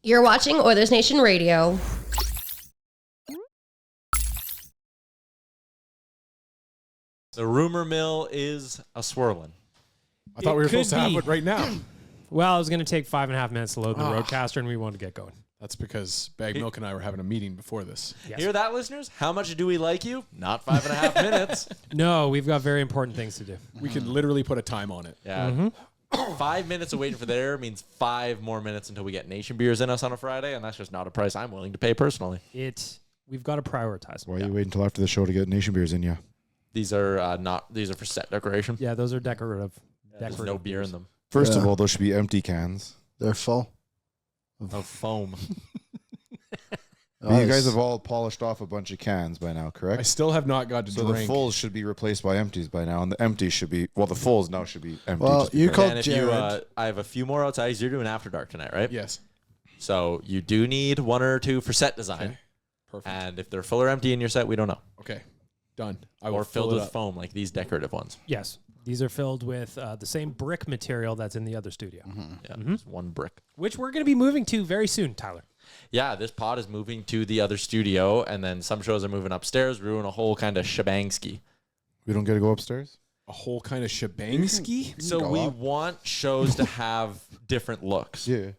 You're watching Oilers Nation Radio. The rumor mill is a swirling. I thought we were supposed to have it right now. Well, it was going to take 5.5 minutes to load the roadcaster, and we wanted to get going. That's because Bag Milk and I were having a meeting before this. Yes. Hear that, listeners? How much do we like you? Not 5.5 minutes. No, we've got very important things to do. We could literally put a time on it. Yeah. 5 minutes of waiting for the air means 5 more minutes until we get nation beers in us on a Friday, and that's just not a price I'm willing to pay personally. We've got to prioritize. Why are you waiting until after the show to get nation beers in you? These are these are for set decoration. Yeah, those are decorative. There's no beer in them. First of all, those should be empty cans. They're full. Of foam. But you guys have all polished off a bunch of cans by now, correct? I still have not got to So drink. the fulls should be replaced by empties by now, and the empties should be, well, the fulls now should be empty. Well, just you because- called And if Jared. I have a few more outside. You're doing After Dark tonight, right? Yes. So you do need one or two for set design. Okay. Perfect. And if they're full or empty in your set, we don't know. Okay. Done. I will Or fill filled it with up. foam like these decorative ones. Yes, these are filled with the same brick material that's in the other studio, Yeah, just one brick. which we're going to be moving to very soon, Tyler. Yeah, this pod is moving to the other studio, and then some shows are moving upstairs. We're doing a whole kind of shebang-ski. We don't get to go upstairs? A whole kind of shebang ski? So we want shows to have different looks. Yeah.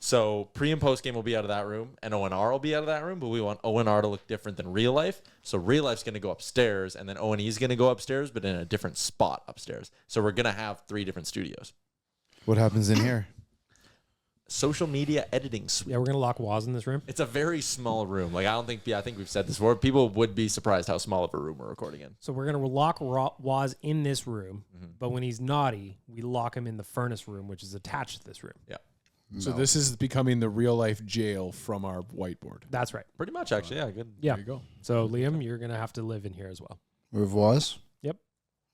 So pre and post game will be out of that room, and O&R will be out of that room, but we want O&R to look different than real life. So real life's going to go upstairs, and then O&E is going to go upstairs, but in a different spot upstairs. So we're going to have 3 different studios. What happens in here? Social media editing suite. Yeah, we're going to lock Waz in this room. It's a very small room. Like I think we've said this before. People would be surprised how small of a room we're recording in. So we're going to lock Waz in this room, but when he's naughty, we lock him in the furnace room, which is attached to this room. Yeah. So this is becoming the real life jail from our whiteboard. That's right. Pretty much, actually. Yeah, good. Yeah. There you go. So Liam, you're going to have to live in here as well. With was? Yep.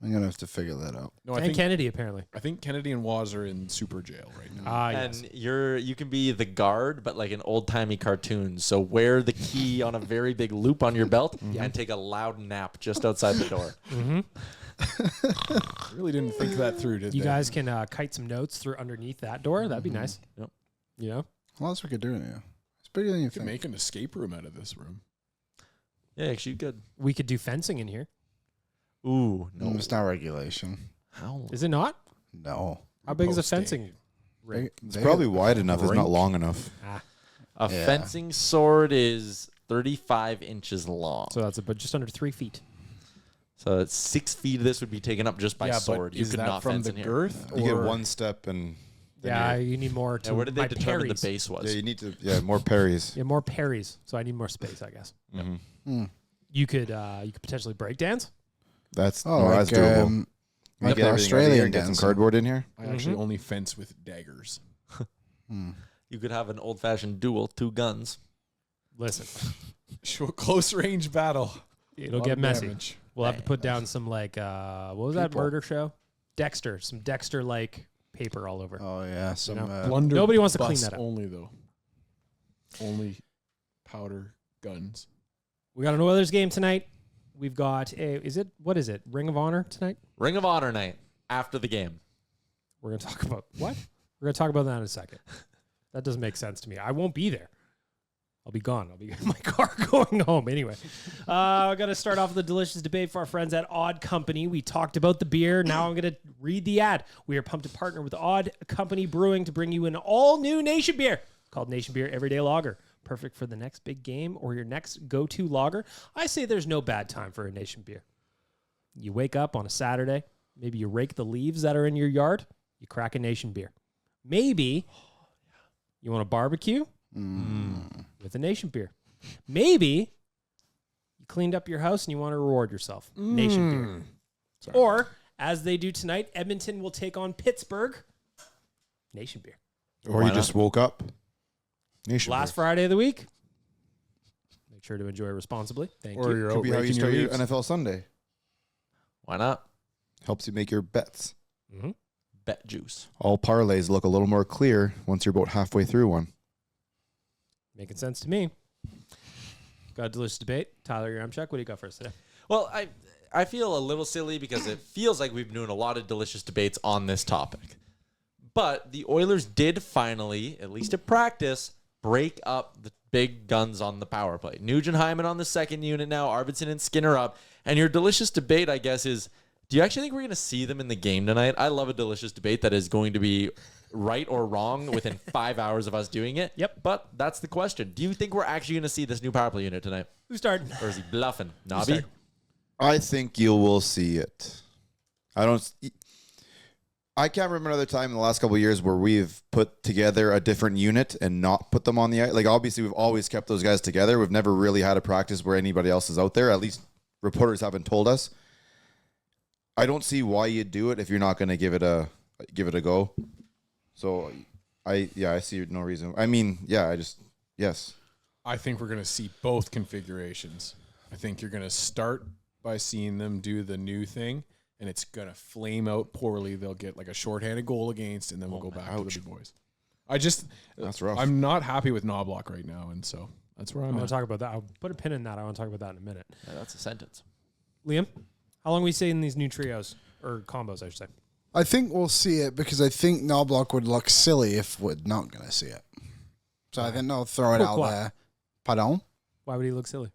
I'm going to have to figure that out. No, And Kennedy, apparently. I think Kennedy and Waz are in super jail right now. Yes. And you can be the guard, but like an old timey cartoon. So wear the key on a very big loop on your belt and take a loud nap just outside the door. I really didn't think that through, did You they? guys can kite some notes through underneath that door. That'd be nice. Yep. You know? Well, that's what we could do in here. It's bigger than you You could think. make an escape room out of this room. Yeah, actually good. We could do fencing in here. Ooh, no. It's not regulation. How? Is it not? No. How big is a Posting. fencing ring? It's probably wide enough. It's not long enough. A Yeah. fencing sword is 35 inches long. So that's about just under 3 feet. So it's 6 feet of this would be taken up just by sword. You is could that not from fence the in here. girth? You get or- one step and... then Yeah, you're- you need more to Yeah, where did they my determine parries. the base was? Yeah, you need to... more parries. Yeah, more parries. So I need more space, I guess. Mm-hmm. You could potentially break dance. That's, Oh, that's like, doable. You like get everything ready Australian and get some dancing. cardboard in here. I actually only fence with daggers. You could have an old-fashioned duel, 2 guns. Listen, Show a close range battle. it'll Lot get of messy. damage. We'll have to put down some like what was that murder show? Dexter, some Dexter like paper all over. Oh, yeah. Some, know, Blunder nobody wants to clean bus that up. Only, though. Only powder guns. We got an Oilers game tonight. We've got what is it? Ring of Honor tonight? Ring of Honor night after the game. We're gonna talk about what? We're gonna talk about that in a second. That doesn't make sense to me. I won't be there. I'll be gone. I'll be in my car going home. Anyway, I got to start off with a delicious debate for our friends at Odd Company. We talked about the beer. Now I'm going to read the ad. We are pumped to partner with Odd Company Brewing to bring you an all-new Nation beer called Nation Beer Everyday Lager. Perfect for the next big game or your next go-to lager. I say there's no bad time for a Nation beer. You wake up on a Saturday. Maybe you rake the leaves that are in your yard. You crack a Nation beer. Maybe you want to barbecue with a Nation beer. Maybe you cleaned up your house and you want to reward yourself. Nation beer. Sorry. Or, as they do tonight, Edmonton will take on Pittsburgh. Nation beer. Or you just woke up. Nation Last beer. Friday of the week. Make sure to enjoy responsibly. Thank Or you. you're Could out be how you raking start your leaves. NFL Sunday. Why not? Helps you make your bets. Bet juice. All parlays look a little more clear once you're about halfway through one. Making sense to me. Got a delicious debate. Tyler Yamchuk, what do you got for us today? Well, I feel a little silly because it feels like we've been doing a lot of delicious debates on this topic. But the Oilers did finally, at least at practice, break up the big guns on the power play. Nugent-Hopkins on the second unit now, Arvidsson and Skinner up. And your delicious debate, I guess, is, do you actually think we're going to see them in the game tonight? I love a delicious debate that is going to be right or wrong within 5 hours of us doing it. Yep. But that's the question. Do you think we're actually going to see this new power play unit tonight? Who's starting? Or is he bluffing? Nobby? I think you will see it. I can't remember another time in the last couple of years where we've put together a different unit and not put them on the ice. Like, obviously, we've always kept those guys together. We've never really had a practice where anybody else is out there. At least reporters haven't told us. I don't see why you'd do it if you're not going to give it a go. So, I see no reason. I mean, yes. I think we're going to see both configurations. I think you're going to start by seeing them do the new thing, and it's going to flame out poorly. They'll get like a shorthanded goal against, and then we'll go back to the big boys. That's rough. I'm not happy with Knoblauch right now, and so that's where I I'm want at. to talk about that. I'll put a pin in that. I want to talk about that in a minute. Yeah, that's a sentence. Liam, how long are we seeing these new trios, or combos, I should say? I think we'll see it because I think Knoblauch would look silly if we're not going to see it. So I think they'll throw it out there. Pardon? Why would he look silly?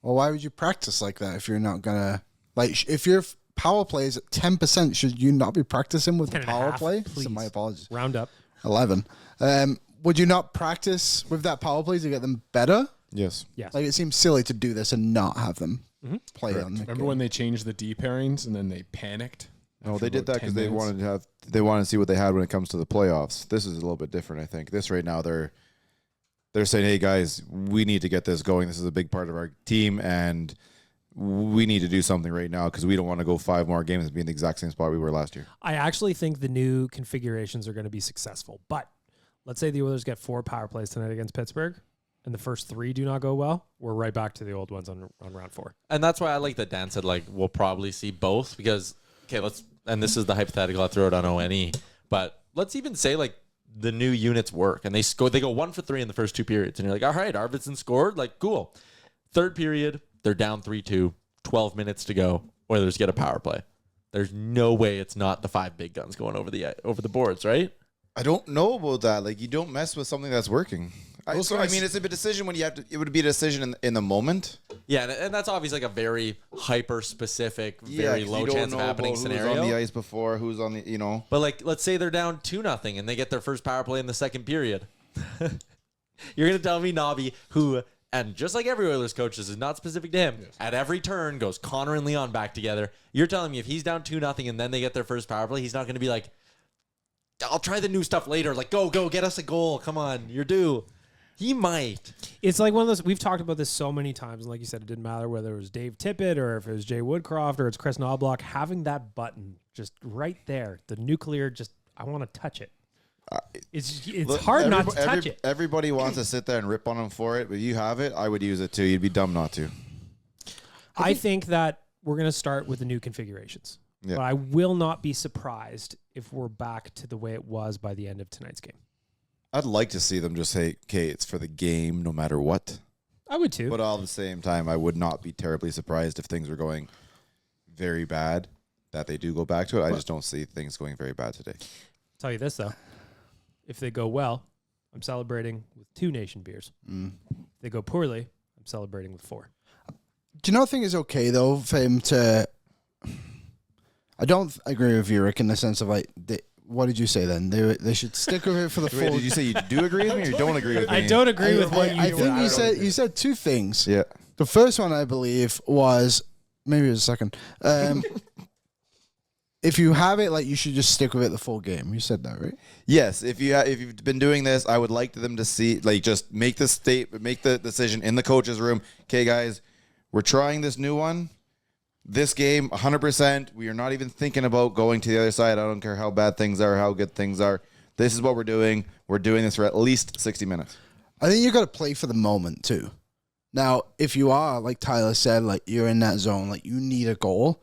Well, why would you practice like that if you're not going to... Like, if your power play is at 10%, should you not be practicing with the 10.5, power play? please. So my apologies. Round up. 11. Would you not practice with that power play to get them better? Yes. Yes. Like, it seems silly to do this and not have them play on the Remember when they changed the D pairings and then they panicked? No, after they did about that because 10 they minutes? wanted to see what they had when it comes to the playoffs. This is a little bit different, I think. This right now, they're saying, hey, guys, we need to get this going. This is a big part of our team, and we need to do something right now because we don't want to go 5 more games and be in the exact same spot we were last year. I actually think the new configurations are going to be successful. But let's say the Oilers get 4 power plays tonight against Pittsburgh, and the first 3 do not go well. We're right back to the old ones on round 4. And that's why I like that Dan said, like, we'll probably see both because, okay, and this is the hypothetical, I throw it on ONE, but let's even say, like, the new units work and they go 1 for 3 in the first 2 periods. And you're like, all right, Arvidsson scored. Like, cool. Third period, they're down 3-2, 12 minutes to go. Oilers get a power play. There's no way it's not the 5 big guns going over the boards, right? I don't know about that. Like, you don't mess with something that's working. I mean, it's a decision when you have to. It would be a decision in the moment. Yeah, and that's obviously like a very hyper-specific, very low chance of happening scenario. Who's on the ice before? Who's on the, But, like, let's say they're down 2-0 and they get their first power play in the second period. You're going to tell me Nobby, who, and just like every Oilers coach, this is not specific to him, at every turn goes Connor and Leon back together. You're telling me if he's down 2-0 and then they get their first power play, he's not going to be like, I'll try the new stuff later. Like, go, get us a goal. Come on, you're due. He might. It's like one of those, we've talked about this so many times, and like you said, it didn't matter whether it was Dave Tippett or if it was Jay Woodcroft or it's Kris Knoblauch, having that button just right there, the nuclear, just, I want to touch it. It's hard not to touch it. Everybody wants to sit there and rip on them for it, but you have it. I would use it too. You'd be dumb not to. I think that we're going to start with the new configurations. Yeah. But I will not be surprised if we're back to the way it was by the end of tonight's game. I'd like to see them just say, okay, it's for the game no matter what. I would too. But all at the same time, I would not be terribly surprised if things were going very bad, that they do go back to it. I just don't see things going very bad today. I'll tell you this, though. If they go well, I'm celebrating with 2 nation beers. If they go poorly, I'm celebrating with 4. Do you not think it's okay, though, for him to... I don't agree with you, Rick, in the sense of, like, what did you say then? They should stick with it for the Wait, full... did you say you do agree with me or you don't agree with me? I don't agree with what you I think you said 2 things. Yeah. The first one, I believe, was... Maybe it was the second. If you have it, like, you should just stick with it the full game. You said that, right? Yes. If you've been doing this, I would like them to see, like, just make the decision in the coach's room. Okay, guys, we're trying this new one. This game, 100%. We are not even thinking about going to the other side. I don't care how bad things are, how good things are. This is what we're doing. We're doing this for at least 60 minutes. I think you got to play for the moment, too. Now, if you are, like Tyler said, like, you're in that zone, like, you need a goal,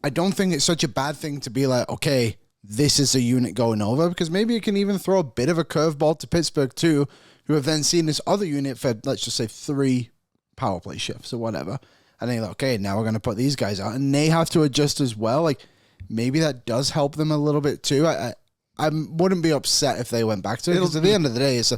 I don't think it's such a bad thing to be like, okay, this is a unit going over, because maybe you can even throw a bit of a curveball to Pittsburgh, too, who have then seen this other unit for, let's just say, 3 power play shifts or whatever. And they're like, okay, now we're going to put these guys out. And they have to adjust as well. Like, maybe that does help them a little bit, too. I wouldn't be upset if they went back to it, because at the end of the day, it's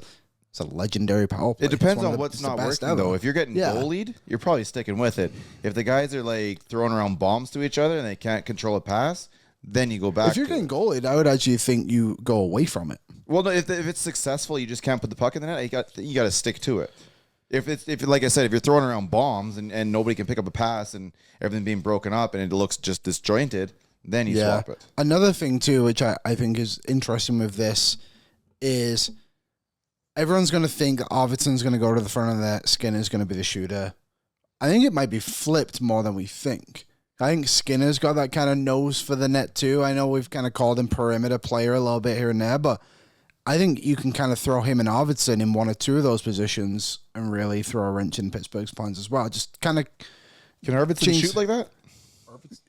It's a legendary power play. It depends It's one on of the- what's it's the not best working, ever. though. If you're getting Yeah. goalied, you're probably sticking with it. If the guys are like throwing around bombs to each other and they can't control a pass, then you go back. If you're to getting it. goalied, I would actually think you go away from it. Well, no, if it's successful, you just can't put the puck in the net. You got to stick to it. If like I said, if you're throwing around bombs and nobody can pick up a pass and everything being broken up and it looks just disjointed, then you swap it. Another thing too, which I think is interesting with this, is everyone's going to think Arvidsson's going to go to the front of the net, Skinner's going to be the shooter. I think it might be flipped more than we think. I think Skinner's got that kind of nose for the net too. I know we've kind of called him perimeter player a little bit here and there, but I think you can kind of throw him and Arvidsson in one or two of those positions and really throw a wrench in Pittsburgh's plans as well. Just kind of Can Arvidsson Change- shoot like that?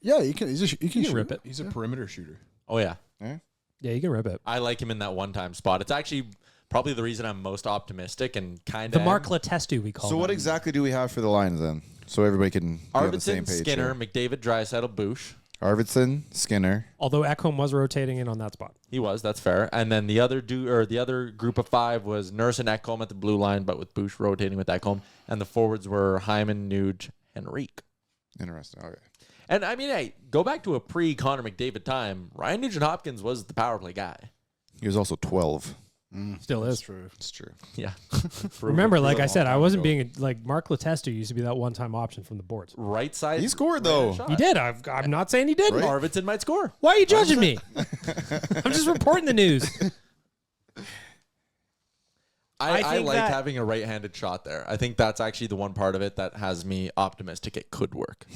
yeah, you can You can shoot. rip it. He's a perimeter shooter. Oh yeah, Yeah, you can rip it. I like him in that one-time spot. It's actually probably the reason I'm most optimistic and kind of The Mark Letestu, we call So what him. exactly do we have for the lines then? So everybody can be on the same Arvidsson, page. Skinner, here. McDavid, Draisaitl, Bush. Arvidsson, Skinner. Although Ekholm was rotating in on that spot. He was. That's fair. And then the other the other group of five was Nurse and Ekholm at the blue line, but with Bush rotating with Ekholm. And the forwards were Hyman, Nuge, Henrique. Interesting. Okay. And I mean, hey, go back to a pre-Connor McDavid time. Ryan Nugent-Hopkins was the power play guy. He was also 12. Still is. True. It's true. Yeah. Remember, like For a I said, long I time wasn't ago. being like Mark Letestu used to be that one-time option from the boards. Right side. He scored, though. shot. He did. I'm not saying he didn't. Right. Arvidsson might score. Why are you judging me? I'm just reporting the news. I I think like that- having a right-handed shot there. I think that's actually the one part of it that has me optimistic it could work.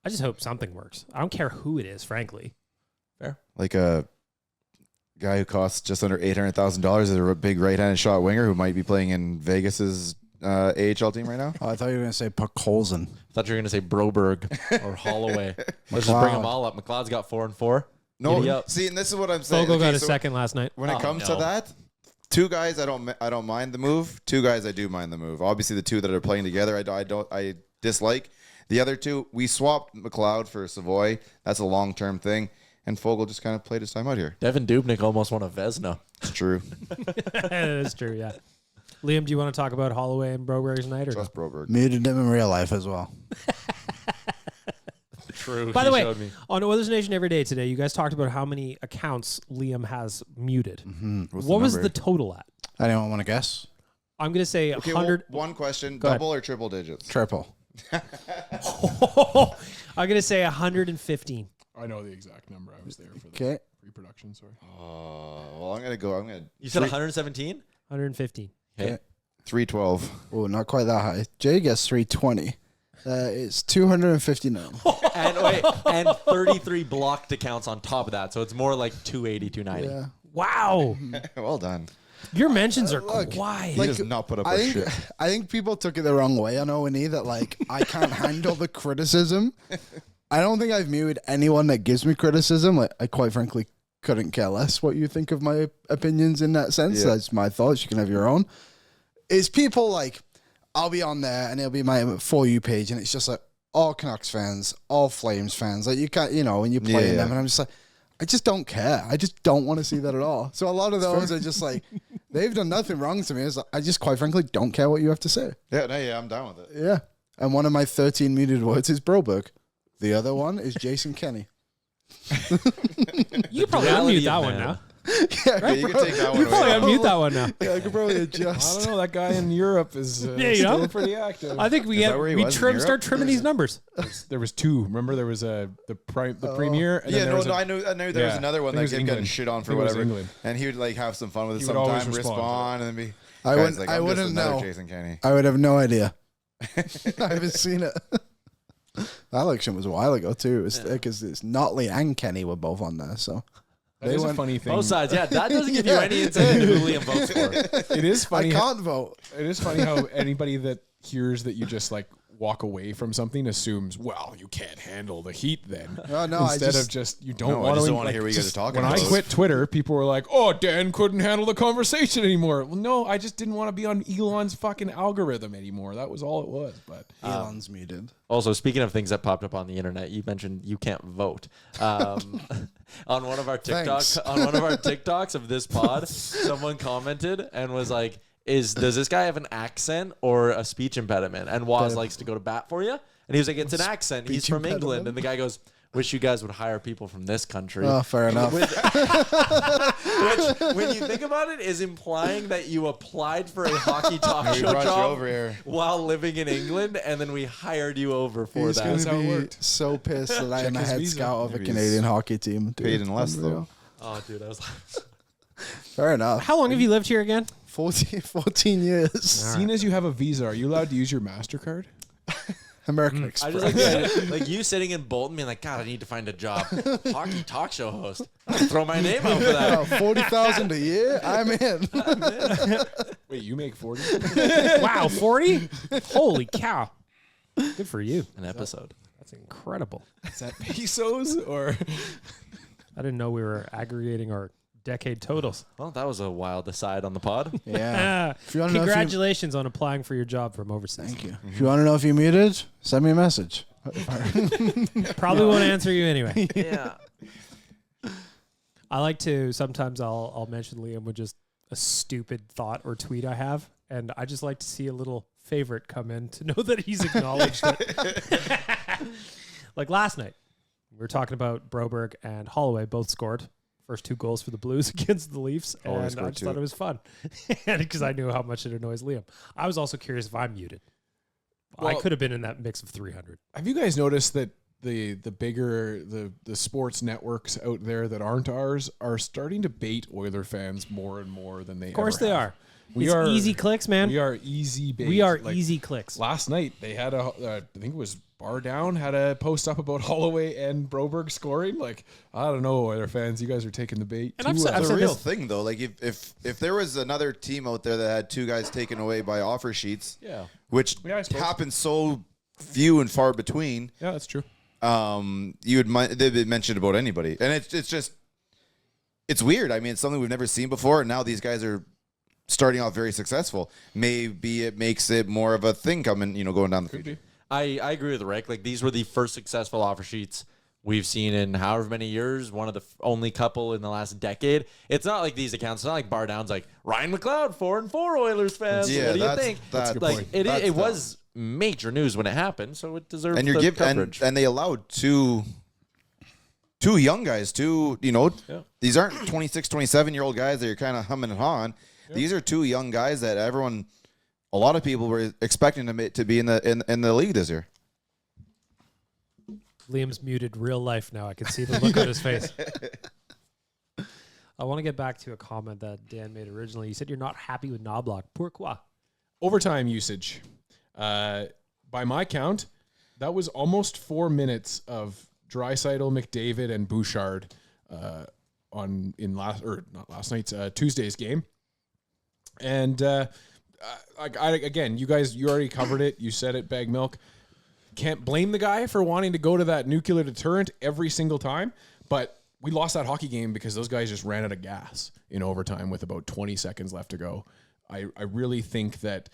I just hope something works. I don't care who it is, frankly. Fair. Like a guy who costs just under $800,000 is a big right-handed shot winger who might be playing in Vegas's AHL team right now. Oh, I thought you were going to say Puckholzen. Thought you were going to say Broberg or Holloway. Let's just bring them all up. McLeod's got 4 and 4. No, Giddy up. see, and this is what I'm saying. Fogle got a so second last night. when it Oh, comes no. to that, two guys I don't mind the move. Two guys I do mind the move. Obviously, the two that are playing together I dislike. The other two, we swapped McLeod for Savoy. That's a long-term thing. And Fogle just kind of played his time out here. Devin Dubnyk almost won a Vezina. It's true. That is true, yeah. Liam, do you want to talk about Holloway and Broberg tonight? Or Trust Broberg. Muted him in real life as well. True. By the he way, showed me. on Oilers Nation Every Day today, you guys talked about how many accounts Liam has muted. What's What was number? the total at? Anyone want to guess? I'm going to say Okay, 100. one question. Go ahead. Double or triple digits? Triple. I'm going to say 115. I know the exact number. I was there for the Okay. pre-production. Sorry. Well, I'm going to You said 117? 115. Okay. 312. Oh, not quite that high. Jay gets 320. It's 259. And wait, and 33 blocked accounts on top of that. So it's more like 280, 290. Yeah. Wow. Well done. Your mentions are Look, quiet. He does not put up I with think shit. I think people took it the wrong way on O&E that like I can't handle the criticism. I don't think I've muted anyone that gives me criticism. Like I quite frankly couldn't care less what you think of my opinions in that sense. Yeah. That's my thoughts. You can have your own. It's people like I'll be on there and it'll be my For You page and it's just like all Canucks fans, all Flames fans. Like you can't, you know, when you're playing Yeah. them and I'm just like, I just don't care. I just don't want to see that at all. So a lot of those are just like, they've done nothing wrong to me. It's like, I just quite frankly don't care what you have to say. Yeah, I'm down with it. Yeah. And one of my 13 muted words is Broberg. The other one is Jason Kenny. you probably Reality unmute that of one man. now. Yeah, you can take that one You probably away. unmute that one now. Yeah, I could probably I adjust. don't know. That guy in Europe is Yeah, you still know. pretty active. I think we that where he was in start Europe? trimming these numbers. There was two. Remember, there was the premier. And Yeah, then there was I knew there was Yeah, another one I that think it kept was getting England. shit on I for think it was whatever. England. And he would like have some fun with it He would always sometime, respond to respond, and then be I guys, wouldn't- like, I I'm just wouldn't another know. Jason Kenny. I would have no idea. I haven't seen it. That election was a while ago too. Because it's Notley and Kenny were both on there. So That They is a went- funny thing. Both sides. Yeah, that doesn't give you Yeah. any insight into who Liam votes for. It is I funny. can't vote. It is funny how anybody that hears that you just like walk away from something assumes, well, you can't handle the heat then. No, I Instead just- of just you don't No, I want just to. don't want to hear what you guys are talking When about. I quit Twitter, people were like, "Oh, Dan couldn't handle the conversation anymore." Well, no, I just didn't want to be on Elon's fucking algorithm anymore. That was all it was. But Elon's muted. Also, speaking of things that popped up on the internet, you mentioned you can't vote. On one of our Thanks. TikToks of this pod, someone commented and was like, does this guy have an accent or a speech impediment? And Waz likes to go to bat for you. And he was like, it's an accent. He's from England. And the guy goes, wish you guys would hire people from this country. Oh, fair enough. Which, when you think about it, is implying that you applied for a hockey talk show brought you job over here. while living in England, and then we hired you over for He's that. going That's how it to be worked. so pissed that I am a his head visa. scout of a Maybe Canadian he's hockey team. Dude. paid in less, Unreal. Oh, dude, I was like, Fair enough. How long have you lived here again? 14 years. Seeing as you have a visa, are you allowed to use your MasterCard? American I Express. just like the idea- like you sitting in Bolton being like, God, I need to find a job. Hockey talk show host. I'm gonna throw my name out for that. Oh, 40,000 a year? I'm in. Wait, you make 40? Wow, 40? Holy cow. Good for you. An episode. That's incredible. Is that pesos or? I didn't know we were aggregating our decade totals. Well, that was a wild aside on the pod. Yeah. If you wanna know if you- Congratulations on applying for your job from overseas. Thank you. If you want to know if you're muted, send me a message. Probably won't answer you anyway. Yeah. I like to, sometimes I'll mention Liam with just a stupid thought or tweet I have. And I just like to see a little favorite come in to know that he's acknowledged it. Like last night, we were talking about Broberg and Holloway both scored. First 2 goals for the Blues against the Leafs. Holloway And I scored just thought too. it was fun. And because I knew how much it annoys Liam. I was also curious if I'm muted. I Well- could have been in that mix of 300. Have you guys noticed that the bigger the sports networks out there that aren't ours are starting to bait Oiler fans more and more than they Of course ever they have. are. We It's are easy clicks, man. We are easy bait. We are Like, easy clicks. Last night they had I think it was Bar Down had a post up about Holloway and Broberg scoring. Like, I don't know, Oiler fans, you guys are taking the bait. And I've too said- well. It's said a real this- thing, though. Like, if there was another team out there that had 2 guys taken away by offer sheets, Yeah. which Yeah, I suppose. happens so few and far between, Yeah, that's true. you would they'd be mentioned about anybody, and it's just it's weird. I mean, it's something we've never seen before, and now these guys are starting off very successful. Maybe it makes it more of a thing coming, going down the Could future. be. I agree with Rick. Like, these were the first successful offer sheets we've seen in however many years. One of the only couple in the last decade. It's not like these accounts. It's not like Bar Down's like Ryan McLeod, 4-4 Oilers fans. Yeah, what do you that's- think? that's a good like point. it That's it dumb. was major news when it happened, so it deserves And you're the giving coverage. and they allowed two young guys, these aren't 26, 27-year-old guys that you're kind of humming and hawing. These are 2 young guys that a lot of people were expecting to be in the league this year. Liam's muted real life now. I can see the look on his face. I want to get back to a comment that Dan made originally. You said you're not happy with Knoblauch. Pourquoi? Overtime usage. By my count, that was almost 4 minutes of Draisaitl, McDavid, and Bouchard not last night's Tuesday's game. And again, you already covered it. You said it, Bag Milk. Can't blame the guy for wanting to go to that nuclear deterrent every single time, but we lost that hockey game because those guys just ran out of gas in overtime with about 20 seconds left to go. I really think that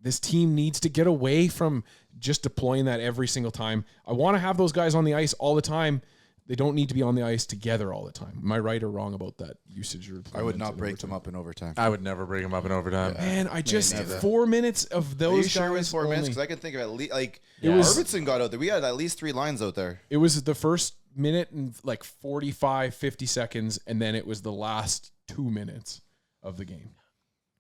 this team needs to get away from just deploying that every single time. I want to have those guys on the ice all the time. They don't need to be on the ice together all the time. Am I right or wrong about that usage? I would not break them up in overtime. I would never bring him up in overtime. Man, I just neither. 4 minutes of those Are you guys. sure it was 4 minutes? only. Because I can think of at least It was- Arvidsson got out there. We had at least 3 lines out there. It was the first minute and like 45, 50 seconds, and then it was the last 2 minutes of the game,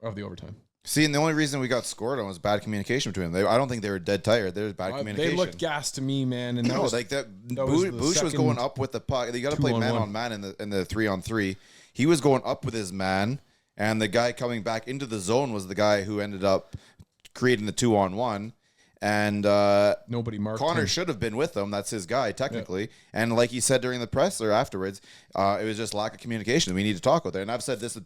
of the overtime. See, and the only reason we got scored on was bad communication between them. I don't think they were dead tired. There was bad communication. They looked gassed to me, man. And that No, was like that. was the Bush was second going up with the puck. You got to play 2-on-1. man on man in the 3-on-3. He was going up with his man, and the guy coming back into the zone was the guy who ended up creating the 2-on-1. And nobody marked Connor him. should have been with him. That's his guy, technically. And like he said during the press or afterwards, it was just lack of communication. We need to talk out there. And I've said this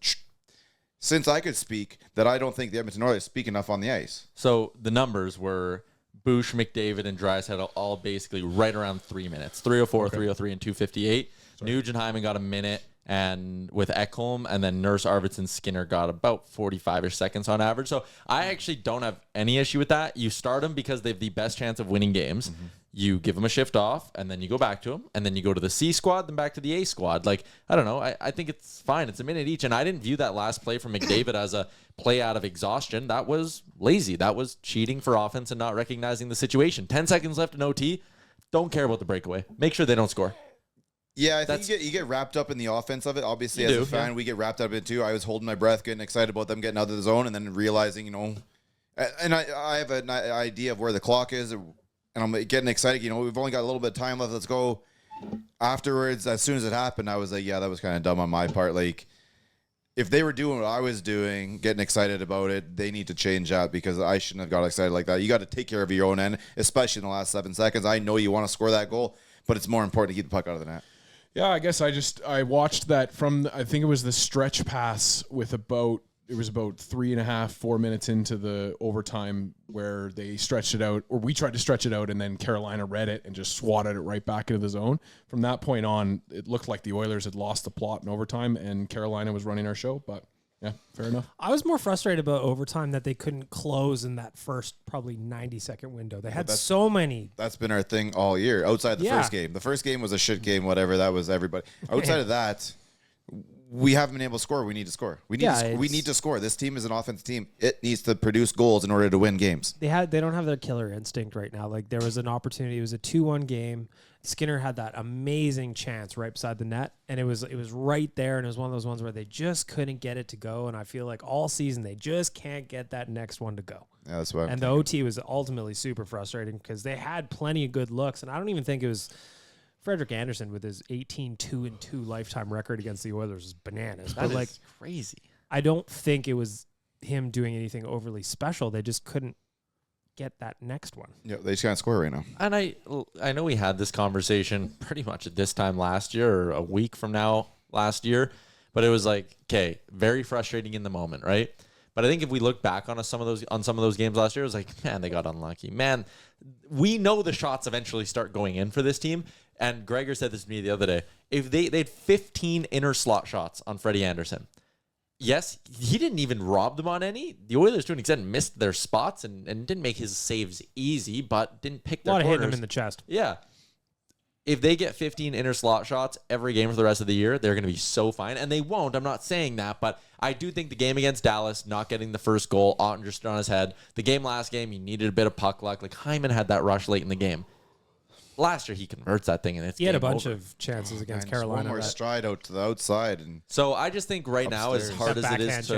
since I could speak, that I don't think the Edmonton Oilers speak enough on the ice. So the numbers were Bush, McDavid, and Draisaitl all basically right around 3 minutes. 3:04, 3:03, and 2:58. Nugent-Hopkins got a minute, and with Ekholm, and then Nurse, Arvidsson, Skinner got about 45-ish seconds on average. So I actually don't have any issue with that. You start them because they have the best chance of winning games. you give them a shift off, and then you go back to them, and then you go to the C squad, then back to the A squad. Like, I don't know. I think it's fine. It's a minute each, and I didn't view that last play from McDavid as a play out of exhaustion. That was lazy. That was cheating for offense and not recognizing the situation. 10 seconds left in OT. Don't care about the breakaway. Make sure they don't score. Yeah, I think you get wrapped up in the offense of it. Obviously, You as do, a fan, we get wrapped up in it too. I was holding my breath, getting excited about them getting out of the zone, and then realizing, and I have an idea of where the clock is, and I'm getting excited. We've only got a little bit of time left. Let's go. Afterwards, as soon as it happened, I was like, yeah, that was kind of dumb on my part. Like, if they were doing what I was doing, getting excited about it, they need to change that because I shouldn't have got excited like that. You got to take care of your own end, especially in the last 7 seconds. I know you want to score that goal, but it's more important to keep the puck out of the net. Yeah, I guess I watched that from, I think it was the stretch pass with about 3.5, 4 minutes into the overtime where they stretched it out, or we tried to stretch it out, and then Carolina read it and just swatted it right back into the zone. From that point on, it looked like the Oilers had lost the plot in overtime, and Carolina was running our show, but yeah, fair enough. I was more frustrated about overtime that they couldn't close in that first probably 90-second window. They had so many. That's been our thing all year, outside the first game. The first game was a shit game, whatever. That was everybody. Outside of that, we haven't been able to score. We need to score. We need to score. This team is an offensive team. It needs to produce goals in order to win games. They don't have their killer instinct right now. Like, there was an opportunity. It was a 2-1 game. Skinner had that amazing chance right beside the net, and it was right there, and it was one of those ones where they just couldn't get it to go, and I feel like all season they just can't get that next one to go. Yeah, that's why. And the OT was ultimately super frustrating because they had plenty of good looks, and I don't even think it was Frederik Andersen with his 18-2-2 lifetime record against the Oilers is bananas. That but is crazy. I don't think it was him doing anything overly special. They just couldn't get that next one. Yeah, they just can't score right now. And I know we had this conversation pretty much at this time last year or a week from now last year, but it was like, okay, very frustrating in the moment, right? But I think if we look back on some of those games last year, it was like, man, they got unlucky. Man, we know the shots eventually start going in for this team. And Gregor said this to me the other day. If they had 15 inner slot shots on Freddie Andersen. Yes, he didn't even rob them on any. The Oilers, to an extent, missed their spots and didn't make his saves easy, but didn't pick their corners. A lot of hitting him in the chest. Yeah. If they get 15 inner slot shots every game for the rest of the year, they're going to be so fine. And they won't. I'm not saying that, but I do think the game against Dallas, not getting the first goal, Ottinger stood on his head. The game last game, he needed a bit of puck luck. Like, Hyman had that rush late in the game. Last year, he converts that thing, and it's he had a game bunch over. of chances against Just Carolina. one more stride out to the outside, and So I just think right now, as hard as it is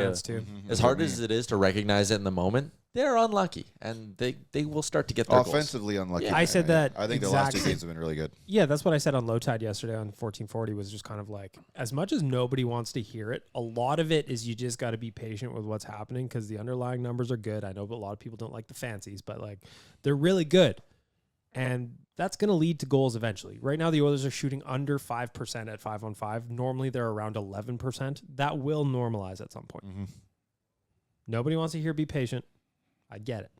as hard as it is to recognize it in the moment, they're unlucky, and they will start to get their offensively unlucky. Yeah, I said that I think the last two exactly. games have been really good. Yeah, that's what I said on Low Tide yesterday on 1440 was just kind of like, as much as nobody wants to hear it, a lot of it is you just got to be patient with what's happening because the underlying numbers are good. I know a lot of people don't like the fancies, but like they're really good. And that's going to lead to goals eventually. Right now, the Oilers are shooting under 5% at 5-on-5. Normally, they're around 11%. That will normalize at some point. Mm-hmm. Nobody wants to hear be patient. I get it.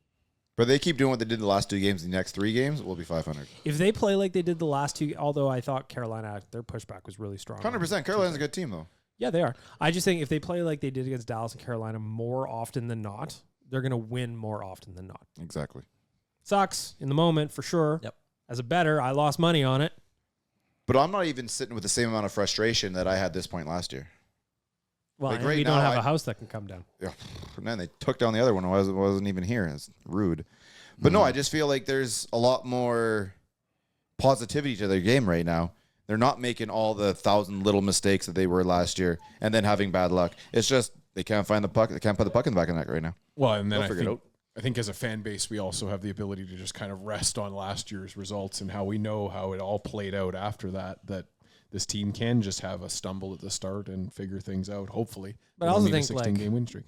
But they keep doing what they did the last two games. The next three games, we'll be 500. If they play like they did the last two, although I thought Carolina, their pushback was really strong. 100%. Carolina's a good team, though. Yeah, they are. I just think if they play like they did against Dallas and Carolina more often than not, they're going to win more often than not. Exactly. Sucks in the moment, for sure. Yep. As a bettor, I lost money on it. But I'm not even sitting with the same amount of frustration that I had this point last year. Well, Like and right we don't now, have a house that can come down. Yeah. And then they took down the other one. I wasn't even here. It's rude. But no, I just feel like there's a lot more positivity to their game right now. They're not making all the 1,000 little mistakes that they were last year and then having bad luck. It's just they can't find the puck. They can't put the puck in the back of the net right now. Well, and then They'll figure it out. I think as a fan base, we also have the ability to just kind of rest on last year's results and how we know how it all played out after that this team can just have a stumble at the start and figure things out, hopefully. But I also think, 16-game win streak.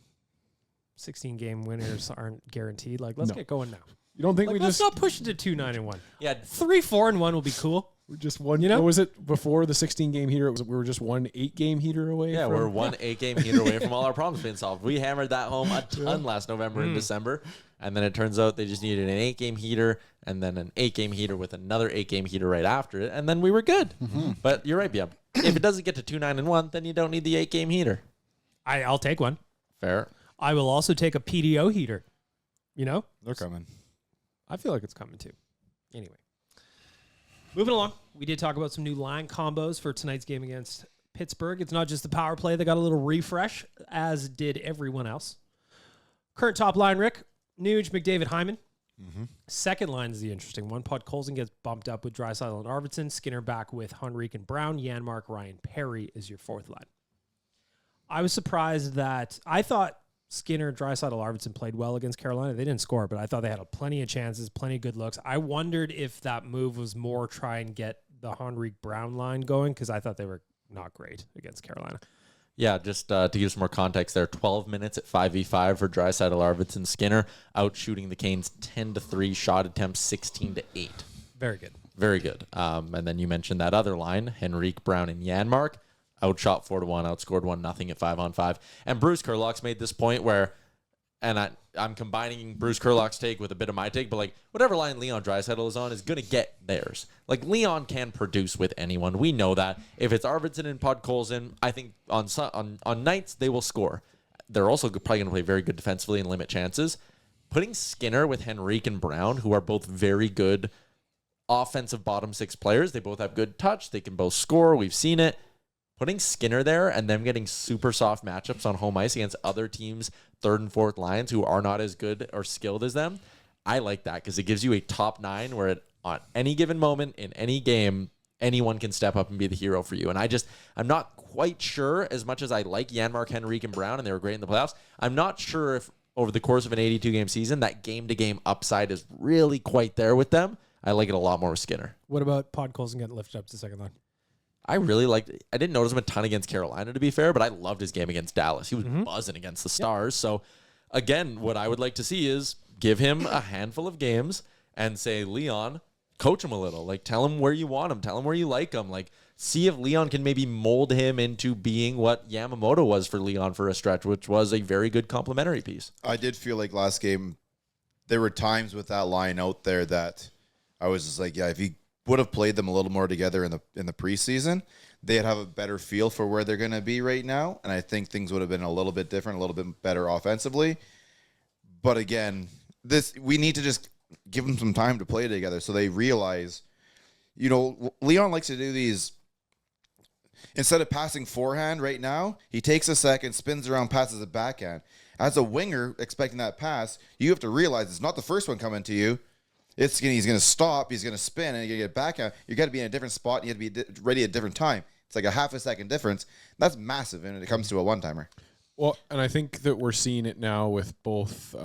16-game winners aren't guaranteed. Like, let's No. get going now. You don't think Like, we let's just not push it to 2-9-1. Yeah, 3-4-1 will be cool. we're just one? You know? What was it before the 16-game heater? We were just 1 8-game heater away. Yeah, from, we're 1 8-game heater away from all our problems being solved. We hammered that home a ton last November and December, and then it turns out they just needed an 8-game heater and then an 8-game heater with another 8-game heater right after it, and then we were good. But you're right, BM. If it doesn't get to 2-9-1, then you don't need the 8-game heater. I'll take one. Fair. I will also take a PDO heater. You know? They're coming. I feel like it's coming too. Anyway. Moving along, we did talk about some new line combos for tonight's game against Pittsburgh. It's not just the power play that got a little refresh, as did everyone else. Current top line, Rick, Nuge, McDavid, Hyman. Second line is the interesting one. Podkolzin gets bumped up with Draisaitl and Arvidsson. Skinner back with Henrique and Brown. Janmark, Ryan Perry is your fourth line. I was surprised that I thought Skinner, Draisaitl, Arvidsson played well against Carolina. They didn't score, but I thought they had plenty of chances, plenty of good looks. I wondered if that move was more try and get the Henrique Brown line going, because I thought they were not great against Carolina. Yeah, just to give some more context there, 12 minutes at 5v5 for Draisaitl, Arvidsson, Skinner, out shooting the Canes 10-3, shot attempts 16-8. Very good. Very good. And then you mentioned that other line, Henrique, Brown, and Janmark, outshot 4-1, outscored 1-0 at 5-on-5. And Bruce Kurlock's made this point where, and I'm combining Bruce Kurlock's take with a bit of my take, but like whatever line Leon Draisaitl is on is going to get theirs. Like Leon can produce with anyone. We know that. If it's Arvidsson and Podkolzin, I think on nights they will score. They're also probably going to play very good defensively and limit chances. Putting Skinner with Henrique and Brown, who are both very good offensive bottom six players, they both have good touch. They can both score. We've seen it. Putting Skinner there and them getting super soft matchups on home ice against other teams' third and fourth lines who are not as good or skilled as them, I like that because it gives you a top nine where on any given moment in any game, anyone can step up and be the hero for you. And I'm not quite sure, as much as I like Janmark, Henrique, and Brown, and they were great in the playoffs, I'm not sure if over the course of an 82-game season, that game-to-game upside is really quite there with them. I like it a lot more with Skinner. What about Podkolzin getting lifted up to second line? I really liked it. I didn't notice him a ton against Carolina, to be fair, but I loved his game against Dallas. He was buzzing against the Stars. So, again, what I would like to see is give him a handful of games and say, Leon, coach him a little. Like, tell him where you want him. Tell him where you like him. Like, see if Leon can maybe mold him into being what Yamamoto was for Leon for a stretch, which was a very good complementary piece. I did feel like last game, there were times with that line out there that I was just like, yeah, if he would have played them a little more together in the preseason, they'd have a better feel for where they're going to be right now. And I think things would have been a little bit different, a little bit better offensively. But again, we need to just give them some time to play together so they realize, Leon likes to do these. Instead of passing forehand right now, he takes a second, spins around, passes it backhand. As a winger expecting that pass, you have to realize it's not the first one coming to you. He's going to stop, he's going to spin, and you're going to get back out. You got to be in a different spot, and you have to be ready at a different time. It's like a half a second difference. That's massive when it comes to a one-timer. Well, and I think that we're seeing it now with both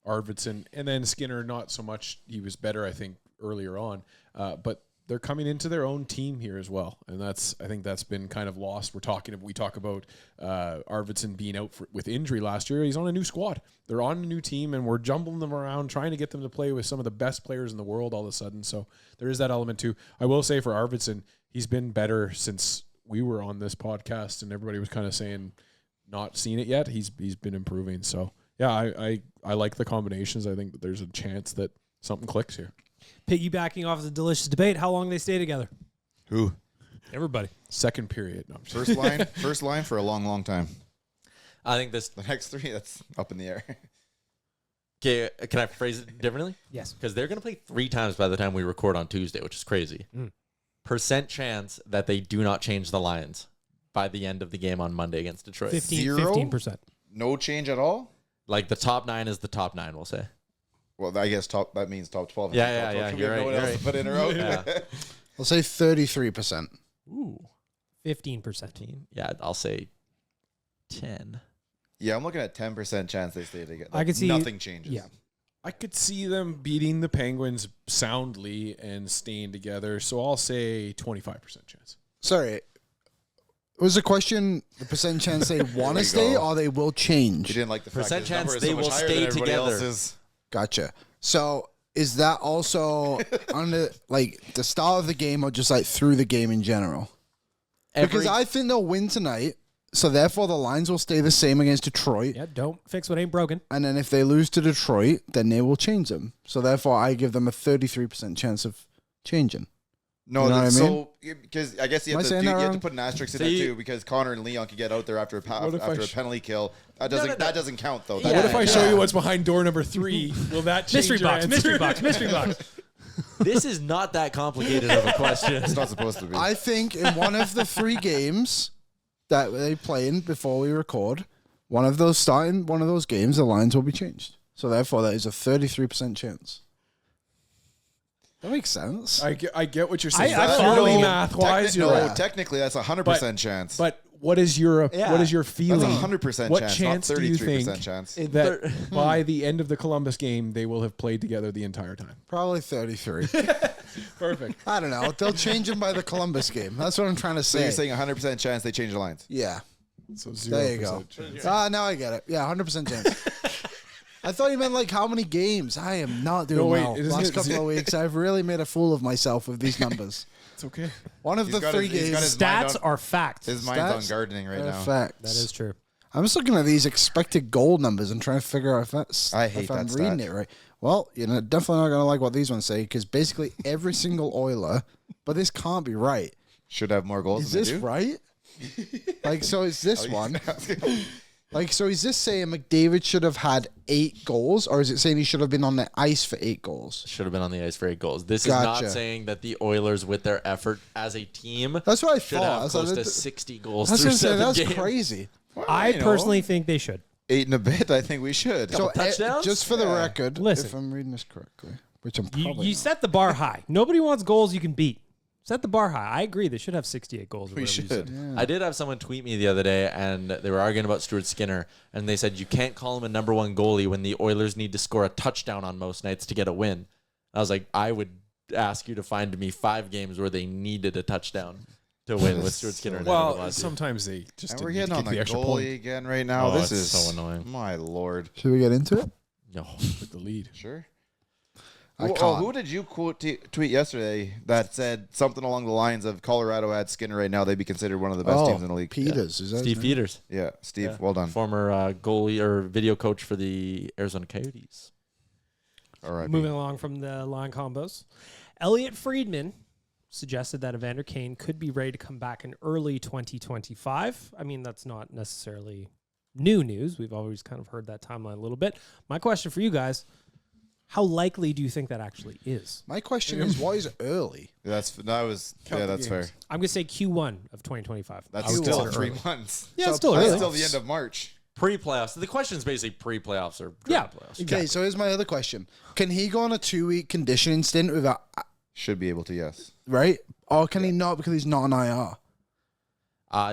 Arvidsson and then Skinner, not so much. He was better, I think, earlier on. But they're coming into their own team here as well. And I think that's been kind of lost. We talk about Arvidsson being out with injury last year. He's on a new squad. They're on a new team, and we're jumbling them around, trying to get them to play with some of the best players in the world all of a sudden. So there is that element too. I will say for Arvidsson, he's been better since we were on this podcast, and everybody was kind of saying not seen it yet. He's been improving. So yeah, I like the combinations. I think that there's a chance that something clicks here. Piggybacking off the delicious debate, how long they stay together? Who? Everybody. Second period. No, First line for a long, long time. I think the next three, that's up in the air. Okay, can I phrase it differently? Yes. Because they're going to play 3 times by the time we record on Tuesday, which is crazy. Percent chance that they do not change the lines by the end of the game on Monday against Detroit. 15%. No change at all? Like the top 9 is the top 9, we'll say. Well, I guess that means top 12. Yeah. You're right. No one else to put in a row. Yeah. I'll say 33%. Ooh. 15%. Yeah, I'll say 10. Yeah, I'm looking at 10% chance they stay together. I could see nothing changes. Yeah. I could see them beating the Penguins soundly and staying together. So I'll say 25% chance. Sorry. Was the question the percent chance they want to stay or they will change? You didn't like the percent fact chance that they will stay together. Gotcha. So is that also on the start of the game or just like through the game in general? Because I think they'll win tonight, so therefore the lines will stay the same against Detroit. Yeah, don't fix what ain't broken. And then if they lose to Detroit, then they will change them. So therefore I give them a 33% chance of changing. No, you know that's what I mean? because I guess you have to put an asterisk in that too, because Connor and Leon could get out there after a penalty kill. That doesn't count though. What if I show you what's behind door number 3? Will that change Mystery box. This is not that complicated of a question. It's not supposed to be. I think in one of the 3 games that they play in before we record, one of those games, the lines will be changed. So therefore, that is a 33% chance. That makes sense. I get what you're saying. I follow you. Math wise, you're no, right. technically that's a 100% chance. But what is your feeling? That's 100% What chance, chance not do you 33% think chance. that by the end of the Columbus game they will have played together the entire time? Probably 33. Perfect. I don't know. They'll change them by the Columbus game. That's what I'm trying to So say. you're saying 100% chance they change the lines? Yeah. So 0% There you go. chance. Now I get it. Yeah, 100% chance. I thought you meant like how many games. I am not doing well. isn't Last it- couple of weeks, I've really made a fool of myself with these numbers. It's okay. One of He's the got 3 his- he's got games. his mind Stats on- are fact. His mind's on Stats gardening right are now. facts. That is true. I'm just looking at these expected goal numbers and trying to figure out if I'm that reading stat. it right. Well, you're definitely not going to like what these ones say because basically every single Oiler, but this can't be right. Should have more goals Is than this they do. right? Like, so is this one? Like, so is this saying McDavid should have had 8 goals, or is it saying he should have been on the ice for 8 goals? Should have been on the ice for 8 goals. This is Gotcha. not saying that the Oilers, with their effort as a team, That's what I should thought. I have was close like, to that- 60 goals That's through what I'm saying. 7 That's games. crazy. I personally think they should. 8 and a bit, I think we should. So, touchdowns? just for the record, Listen. if I'm reading this correctly, which I'm You, probably you not. set the bar high. Nobody wants goals you can beat. Set the bar high. I agree. They should have 68 goals. Or we whatever you said. should. I did have someone tweet me the other day, and they were arguing about Stuart Skinner, and they said you can't call him a number 1 goalie when the Oilers need to score a touchdown on most nights to get a win. I was like, I would ask you to find me 5 games where they needed a touchdown to win with Stuart Skinner. Well, sometimes they just And we're didn't getting on get the the extra goalie point again right now. Oh, This it's is so annoying. My lord. Should we get into it? no. with the lead. Sure. I Oh, can't. who did you tweet yesterday that said something along the lines of Colorado had Skinner right now? They'd be considered one of the best teams in the league. Peters. Is that Steve his name? Peters, Yeah, Steve. Yeah. Well done. former goalie or video coach for the Arizona Coyotes. All right. Moving along from the line combos, Elliot Friedman suggested that Evander Kane could be ready to come back in early 2025. I mean, that's not necessarily new news. We've always kind of heard that timeline a little bit. My question for you guys, how likely do you think that actually is? My question is, why is it early? That's Count the that's fair. games. I'm going to say Q1 of 2025. That's I would still consider 3 early. months. Yeah, So it's still That's early. still the end of March. Pre-playoffs. The question is basically pre-playoffs or Yeah. playoffs. Okay, so here's my other question: can he go on a 2-week conditioning stint without Should be able to, yes. right, or can he not because he's not on IR?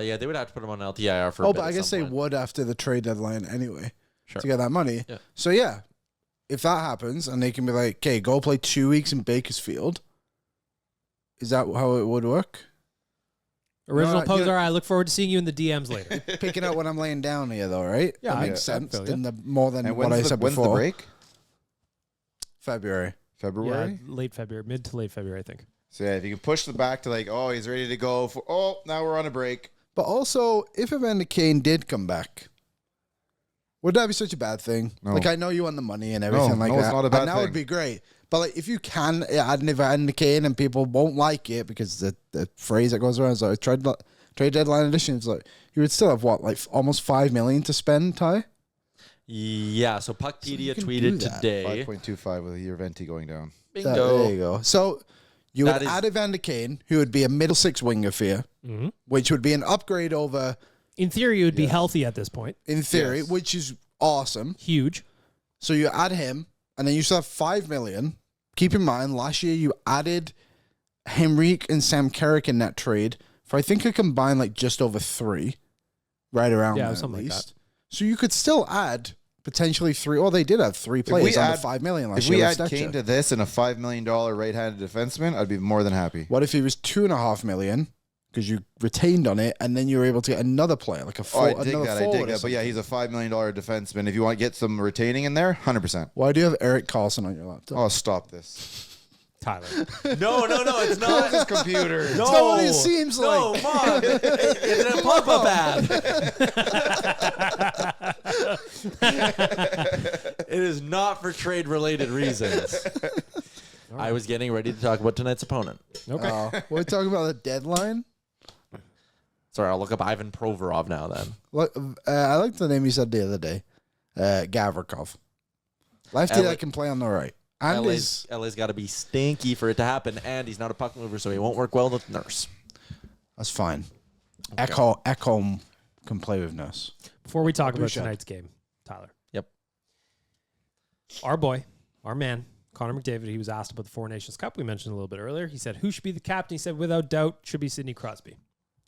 Yeah, they would have to put him on LTIR for. Oh, a bit but I at guess some they point. would after the trade deadline anyway Sure. to get that money. Yeah. So yeah, if that happens and they can be like, okay, go play 2 weeks in Bakersfield, is that how it would work? Original No, poser, I look forward to seeing you in the DMs later. Picking out what I'm laying down here, though, right? Yeah, that I- makes I sense. feel ya. In the more than And what I said when's before. the break? February. February? Yeah, late February, mid to late February, I think. So yeah, if you can push the back to like, oh, he's ready to go for now we're on a break. But also, if Evander Kane did come back, would that be such a bad thing? No. Like, I know you want the money and everything like no, that. it's not a bad and that would thing. be great. But like, if you can add an Evander Kane and people won't like it because the phrase that goes around is like trade deadline edition, it's like you would still have what, like almost $5 million to spend, Ty? Yeah, so you Puckpedia can do tweeted that. today. 5.25 with your venti going down. Bingo. There you go. So you That would is- add Evander Kane, who would be a middle 6 winger for you, Mm-hmm. which would be an upgrade over, In theory, it would be healthy at this point. in theory, Yes. which is awesome. Huge. So you add him, and then you still have $5 million. Keep in mind, last year you added Henrique and Sam Carrick in that trade for I think a combined like just over 3, right around Yeah, there something at like least. So you could still add potentially 3. Or they did have 3 players we under add- $5 million last If year. we with add Stecher. Kane to this and a $5 million right-handed defenseman, I'd be more than happy. What if he was $2.5 million because you retained on it, and then you were able to get another player like a Oh, I another dig that. I forward dig or that. But yeah, something? he's a $5 million defenseman. If you want to get some retaining in there, 100%. Why do you have Eric Carlson on your laptop? Oh, stop this. Tyler. No, it's not. His computer. No, It's not what it seems no, like. Mom, it's a pop-up ad. It is not for trade-related reasons. I was getting ready to talk about tonight's opponent. Okay. We're talking about the deadline. Sorry, I'll look up Ivan Provorov now then. Look, I like the name you said the other day, Gavrikov. Lefty Ellie- that can play on the right. And LA's got to be stinky for it to happen, and he's not a puck mover, so he won't work well with Nurse. that's fine. Ekholm can play with Nurse. Before we talk about Bouchard. tonight's game, Tyler. Yep. Our boy, our man, Connor McDavid, he was asked about the Four Nations Cup. We mentioned a little bit earlier. He said, who should be the captain? He said, without doubt, should be Sidney Crosby.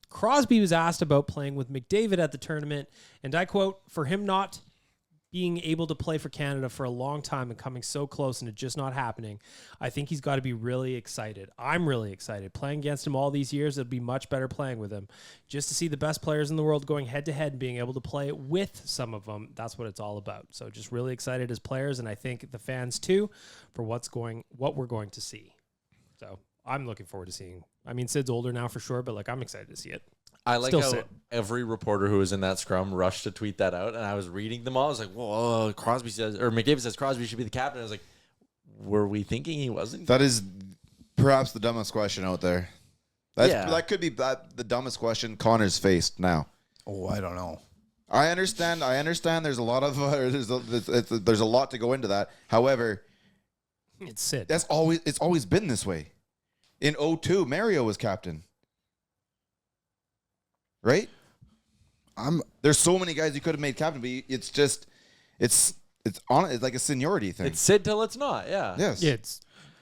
Crosby was asked about playing with McDavid at the tournament, and I quote, for him not being able to play for Canada for a long time and coming so close and it just not happening, I think he's got to be really excited. I'm really excited. Playing against him all these years, it'd be much better playing with him. Just to see the best players in the world going head-to-head and being able to play with some of them, that's what it's all about. So just really excited as players, and I think the fans too, for what we're going to see. So I'm looking forward to seeing. I mean, Sid's older now for sure, but like I'm excited to see it. I like Still how Sid. every reporter who was in that scrum rushed to tweet that out, and I was reading them all. I was like, "Whoa, Crosby says, or McDavid says Crosby should be the captain." I was like, "Were we thinking he wasn't?" That is perhaps the dumbest question out there. Yeah. That could be the dumbest question Connor's faced now. Oh, I don't know. I understand. There's a lot of there's a lot to go into that. However, It's Sid. it's always been this way. In 2002, Mario was captain. Right? There's so many guys you could have made captain, but it's like a seniority thing. It's Sid till it's not. Yeah. Yes. Yeah,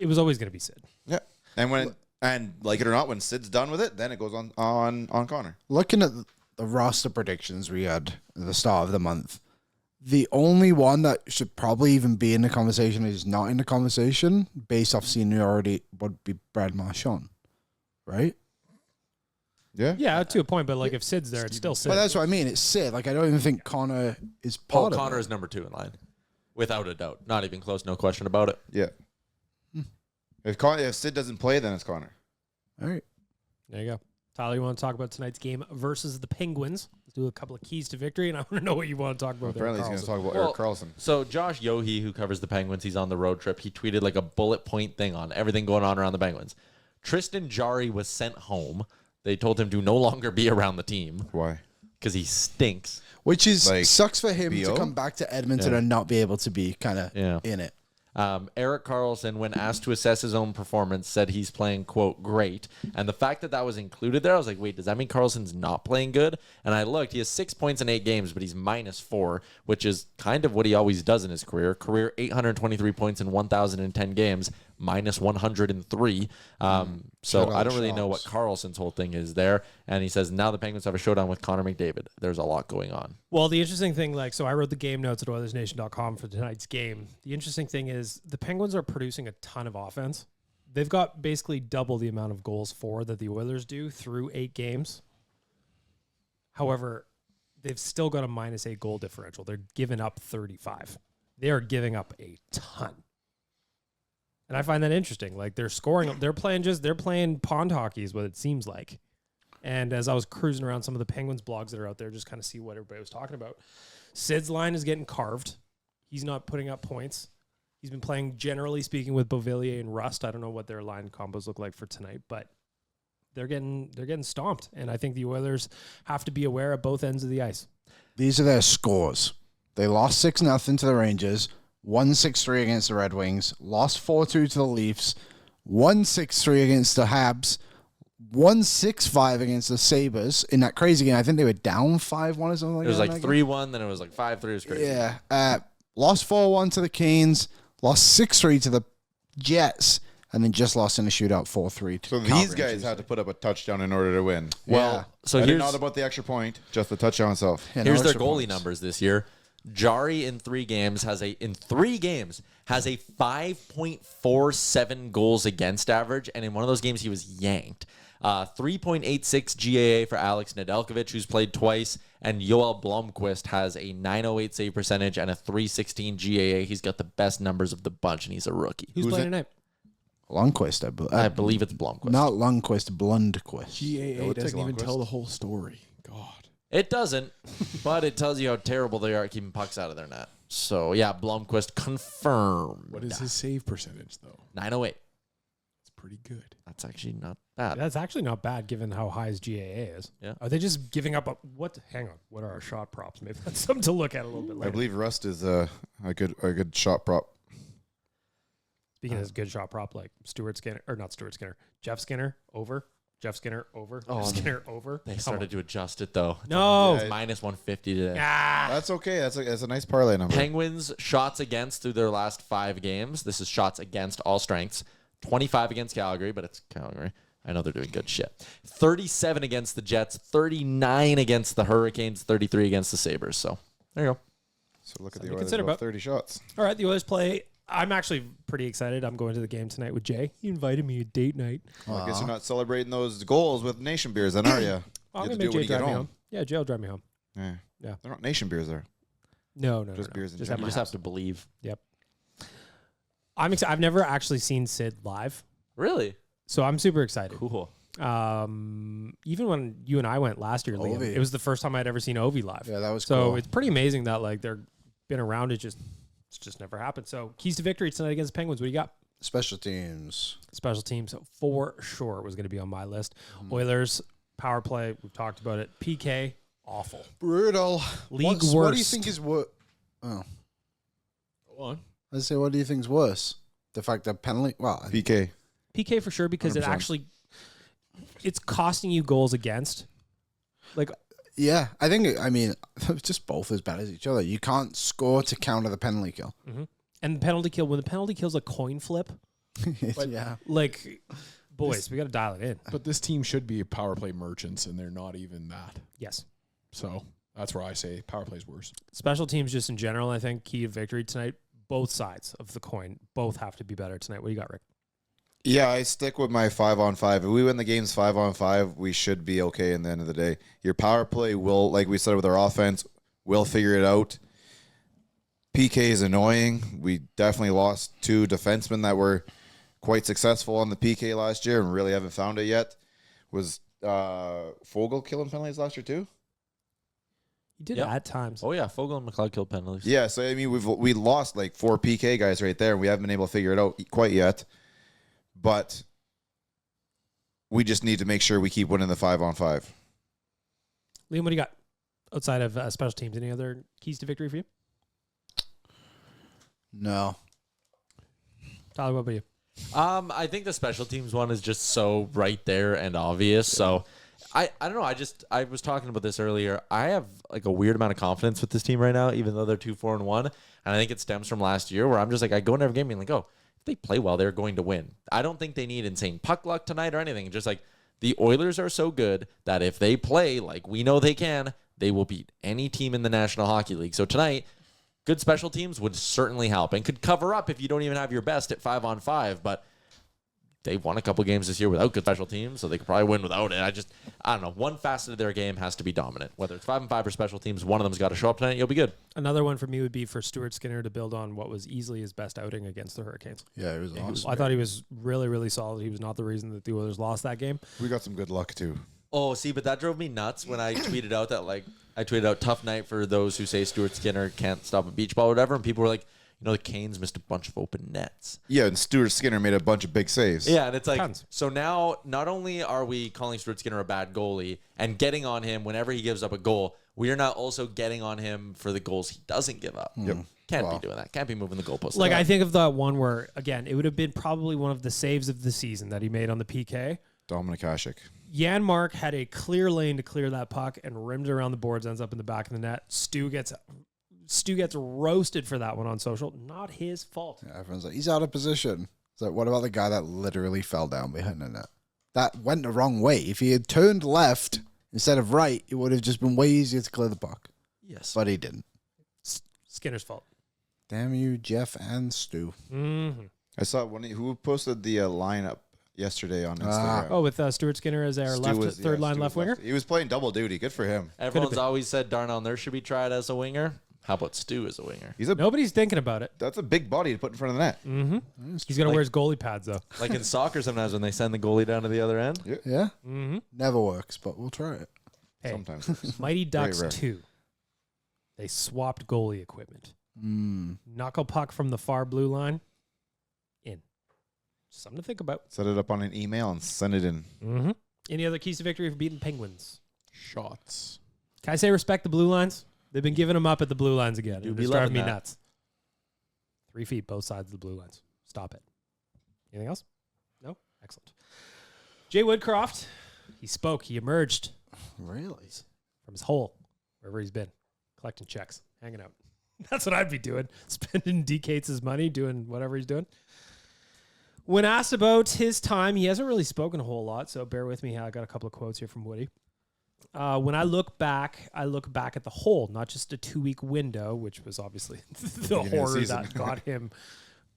it was always going to be Sid. Yeah. And like it or not, when Sid's done with it, then it goes on Connor. Looking at the roster predictions we had at the start of the month, the only one that should probably even be in the conversation is not in the conversation based off seniority would be Brad Marchand, right? Yeah. Yeah, to a point, but like if Sid's there, it's still Sid. But that's what I mean. It's Sid. Like I don't even think Connor is Oh, part of Connor it. is number 2 in line, without a doubt. Not even close. No question about it. Yeah. If Sid doesn't play, then it's Connor. All right. There you go. Tyler, you want to talk about tonight's game versus the Penguins? Let's do a couple of keys to victory, and I want to know what you want to talk about there, Apparently, he's going to Carlson. talk about Eric Carlson. So Josh Yohe, who covers the Penguins, he's on the road trip. He tweeted like a bullet point thing on everything going on around the Penguins. Tristan Jarry was sent home. They told him to no longer be around the team Why? because he stinks. Which is Like, sucks for him BO? to come back to Edmonton and not be able to be kind of in it. Eric Carlson, when asked to assess his own performance, said he's playing, quote, great. And the fact that was included there, I was like, wait, does that mean Carlson's not playing good? And I looked, he has 6 points in 8 games, but he's -4, which is kind of what he always does in his career. Career 823 points in 1,010 games, -103. So I don't really know what Carlson's whole thing is there. And he says now the Penguins have a showdown with Connor McDavid. There's a lot going on. Well, the interesting thing, so I wrote the game notes at OilersNation.com for tonight's game. The interesting thing is the Penguins are producing a ton of offense. They've got basically double the amount of goals for that the Oilers do through 8 games. However, they've still got a -8 goal differential. They're giving up 35. They are giving up a ton. And I find that interesting. Like they're scoring, they're playing pond hockey is what it seems like. And as I was cruising around some of the Penguins blogs that are out there, just kind of see what everybody was talking about. Sid's line is getting carved. He's not putting up points. He's been playing, generally speaking, with Beauvillier and Rust. I don't know what their line combos look like for tonight, but they're getting stomped. And I think the Oilers have to be aware of both ends of the ice. These are their scores. They lost 6-0 to the Rangers, won 6-3 against the Red Wings, lost 4-2 to the Leafs, won 6-3 against the Habs, won 6-5 against the Sabres in that crazy game. I think they were down 5-1 or something like that. It was like 3-1, then it was like 5-3. It was crazy. Yeah. Lost 4-1 to the Canes, lost 6-3 to the Jets, and then just lost in a shootout 4-3 to So the these Calgary guys Tuesday. had to put up a touchdown in order to win. Well, so I here's didn't know about the extra point, just the touchdown itself. Yeah, no here's their extra goalie points. numbers this year. Jari in 3 games has a 5.47 goals against average, and in one of those games he was yanked. 3.86 GAA for Alex Nedeljkovic, who's played twice, and Joel Blomqvist has a 908 save percentage and a 316 GAA. He's got the best numbers of the bunch, and he's a rookie. Who's playing tonight? Lundqvist, I believe it's Blomqvist. Not Lundqvist, Blundqvist. GAA doesn't even tell the whole story. God. It doesn't, but it tells you how terrible they are at keeping pucks out of their net. So, yeah, Blomqvist confirmed. What is his save percentage, though? 908. It's pretty good. That's actually not bad. That's actually not bad given how high his GAA is. Yeah. Are they just giving up what? Hang on. What are our shot props? Maybe that's something to look at a little bit I later. believe Rust is a good shot prop. Speaking of this good shot prop, like Jeff Skinner over. Jeff Skinner over. Oh, Jeff Skinner over. They Come started on. to adjust it though. No. It's minus 150 today. Ah. That's okay. That's a nice parlay number. Penguins shots against through their last 5 games. This is shots against all strengths. 25 against Calgary, but it's Calgary. I know they're doing good shit. 37 against the Jets, 39 against the Hurricanes, 33 against the Sabres. So there you go. So look at Something the to Oilers consider, about but- 30 shots. All right, the Oilers play. I'm actually pretty excited. I'm going to the game tonight with Jay. He invited me to date night. Well, I guess you're not celebrating those goals with nation beers, then, are you? I'm You going have to to do make it when Jay you get drive me home. home. Yeah, Jay will drive me home. Yeah. Yeah. They're not nation beers there. No. Just beers in Just You at my general. just house. have to believe. Yep. I'm excited. I've never actually seen Sid live, Really? so I'm super excited. Cool. Even when you and I went last year, Liam, Ovi. it was the first time I'd ever seen Ovi live. Yeah, that was So cool. it's pretty amazing that like they're been around. It's just never happened. So keys to victory tonight against the Penguins. What do you got? Special teams. Special teams for sure was going to be on my list. Oilers power play. We've talked about it. PK awful. Brutal. League What do you worst. think is worse? Oh, Go on. I say, what do you think is worse? The fact that penalty. Well, PK. PK for sure because it 100%. actually it's costing you goals against. Like yeah, I think. I mean, they're just both as bad as each other. You can't score to counter the penalty kill. and the penalty kill when the penalty kill's a coin flip. Yeah. Like boys, we got to dial it in. But this team should be power play merchants, and they're not even that. Yes. So that's where I say power play's worse. Special teams just in general, I think key to victory tonight. Both sides of the coin both have to be better tonight. What do you got, Rick? Yeah, I stick with my 5-on-5. If we win the games 5-on-5, we should be okay in the end of the day. Your power play will, like we said with our offense, we'll figure it out. PK is annoying. We definitely lost 2 defensemen that were quite successful on the PK last year and really haven't found it yet. Was Fogle killing penalties last year too? You did Yep. at times. Oh, yeah. Fogel and McLeod killed penalties. Yeah, so I mean we lost like 4 PK guys right there, and we haven't been able to figure it out quite yet. But we just need to make sure we keep winning the 5-on-5. Liam, what do you got outside of special teams? Any other keys to victory for you? No. Tyler, what about you? I think the special teams one is just so right there and obvious. So I don't know. I was talking about this earlier. I have like a weird amount of confidence with this team right now, even though they're 2-4-1. And I think it stems from last year where I'm just like, I go into every game being like, oh, if they play well, they're going to win. I don't think they need insane puck luck tonight or anything. Just like the Oilers are so good that if they play like we know they can, they will beat any team in the National Hockey League. So tonight, good special teams would certainly help and could cover up if you don't even have your best at 5-on-5. But they've won a couple games this year without good special teams, so they could probably win without it. I don't know. One facet of their game has to be dominant. Whether it's 5-on-5 or special teams, one of them's got to show up tonight. You'll be good. Another one for me would be for Stuart Skinner to build on what was easily his best outing against the Hurricanes. Yeah, it was awesome. I thought he was really, really solid. He was not the reason that the Oilers lost that game. We got some good luck too. Oh, see, but that drove me nuts when I tweeted out that tough night for those who say Stuart Skinner can't stop a beach ball or whatever, and people were like, the Canes missed a bunch of open nets. Yeah, and Stuart Skinner made a bunch of big saves. Yeah, and it's like, Tons. so now not only are we calling Stuart Skinner a bad goalie and getting on him whenever he gives up a goal, we are now also getting on him for the goals he doesn't give up. Yep. Can't be doing that. Can't be moving the goalposts. Like, I think of that one where, again, it would have been probably one of the saves of the season that he made on the PK. Dominic Hasek. Jan Mark had a clear lane to clear that puck and rimmed it around the boards, ends up in the back of the net. Stu gets roasted for that one on social. Not his fault. Yeah, everyone's like, he's out of position. It's like, what about the guy that literally fell down behind the net? That went the wrong way. If he had turned left instead of right, it would have just been way easier to clear the puck. yes. But he didn't. Skinner's fault. Damn you, Jeff and Stu. Mm-hmm. I saw who posted the lineup yesterday on Instagram. Oh, with Stuart Skinner as our third line Stu left was winger? He was playing double duty. Good for him. Everyone's always said Darnell Nurse should be tried as a winger. How about Stu as a winger? Nobody's thinking about it. That's a big body to put in front of the net. Mm-hmm. He's going to wear his goalie pads, though. Like in soccer sometimes when they send the goalie down to the other end. Yeah? Mm-hmm. Never works, but we'll try it. Hey, Sometimes. Mighty Ducks rare. 2. They swapped goalie equipment. Mm. Knuckle puck from the far blue line. In. Something to think about. Set it up on an email and send it in. Mm-hmm. Any other keys to victory for beating Penguins? Shots. Can I say respect the blue lines? They've been giving them up at the blue lines again. Do be It's driving loving me that. nuts. 3 feet both sides of the blue lines. Stop it. Anything else? No? Excellent. Jay Woodcroft, he spoke. He emerged Really? from his hole, wherever he's been, collecting checks, hanging out. That's what I'd be doing, spending D. Cates' money, doing whatever he's doing. When asked about his time, he hasn't really spoken a whole lot, so bear with me. I got a couple of quotes here from Woody. When I look back at the whole, not just a 2-week window, which was obviously the horror that got him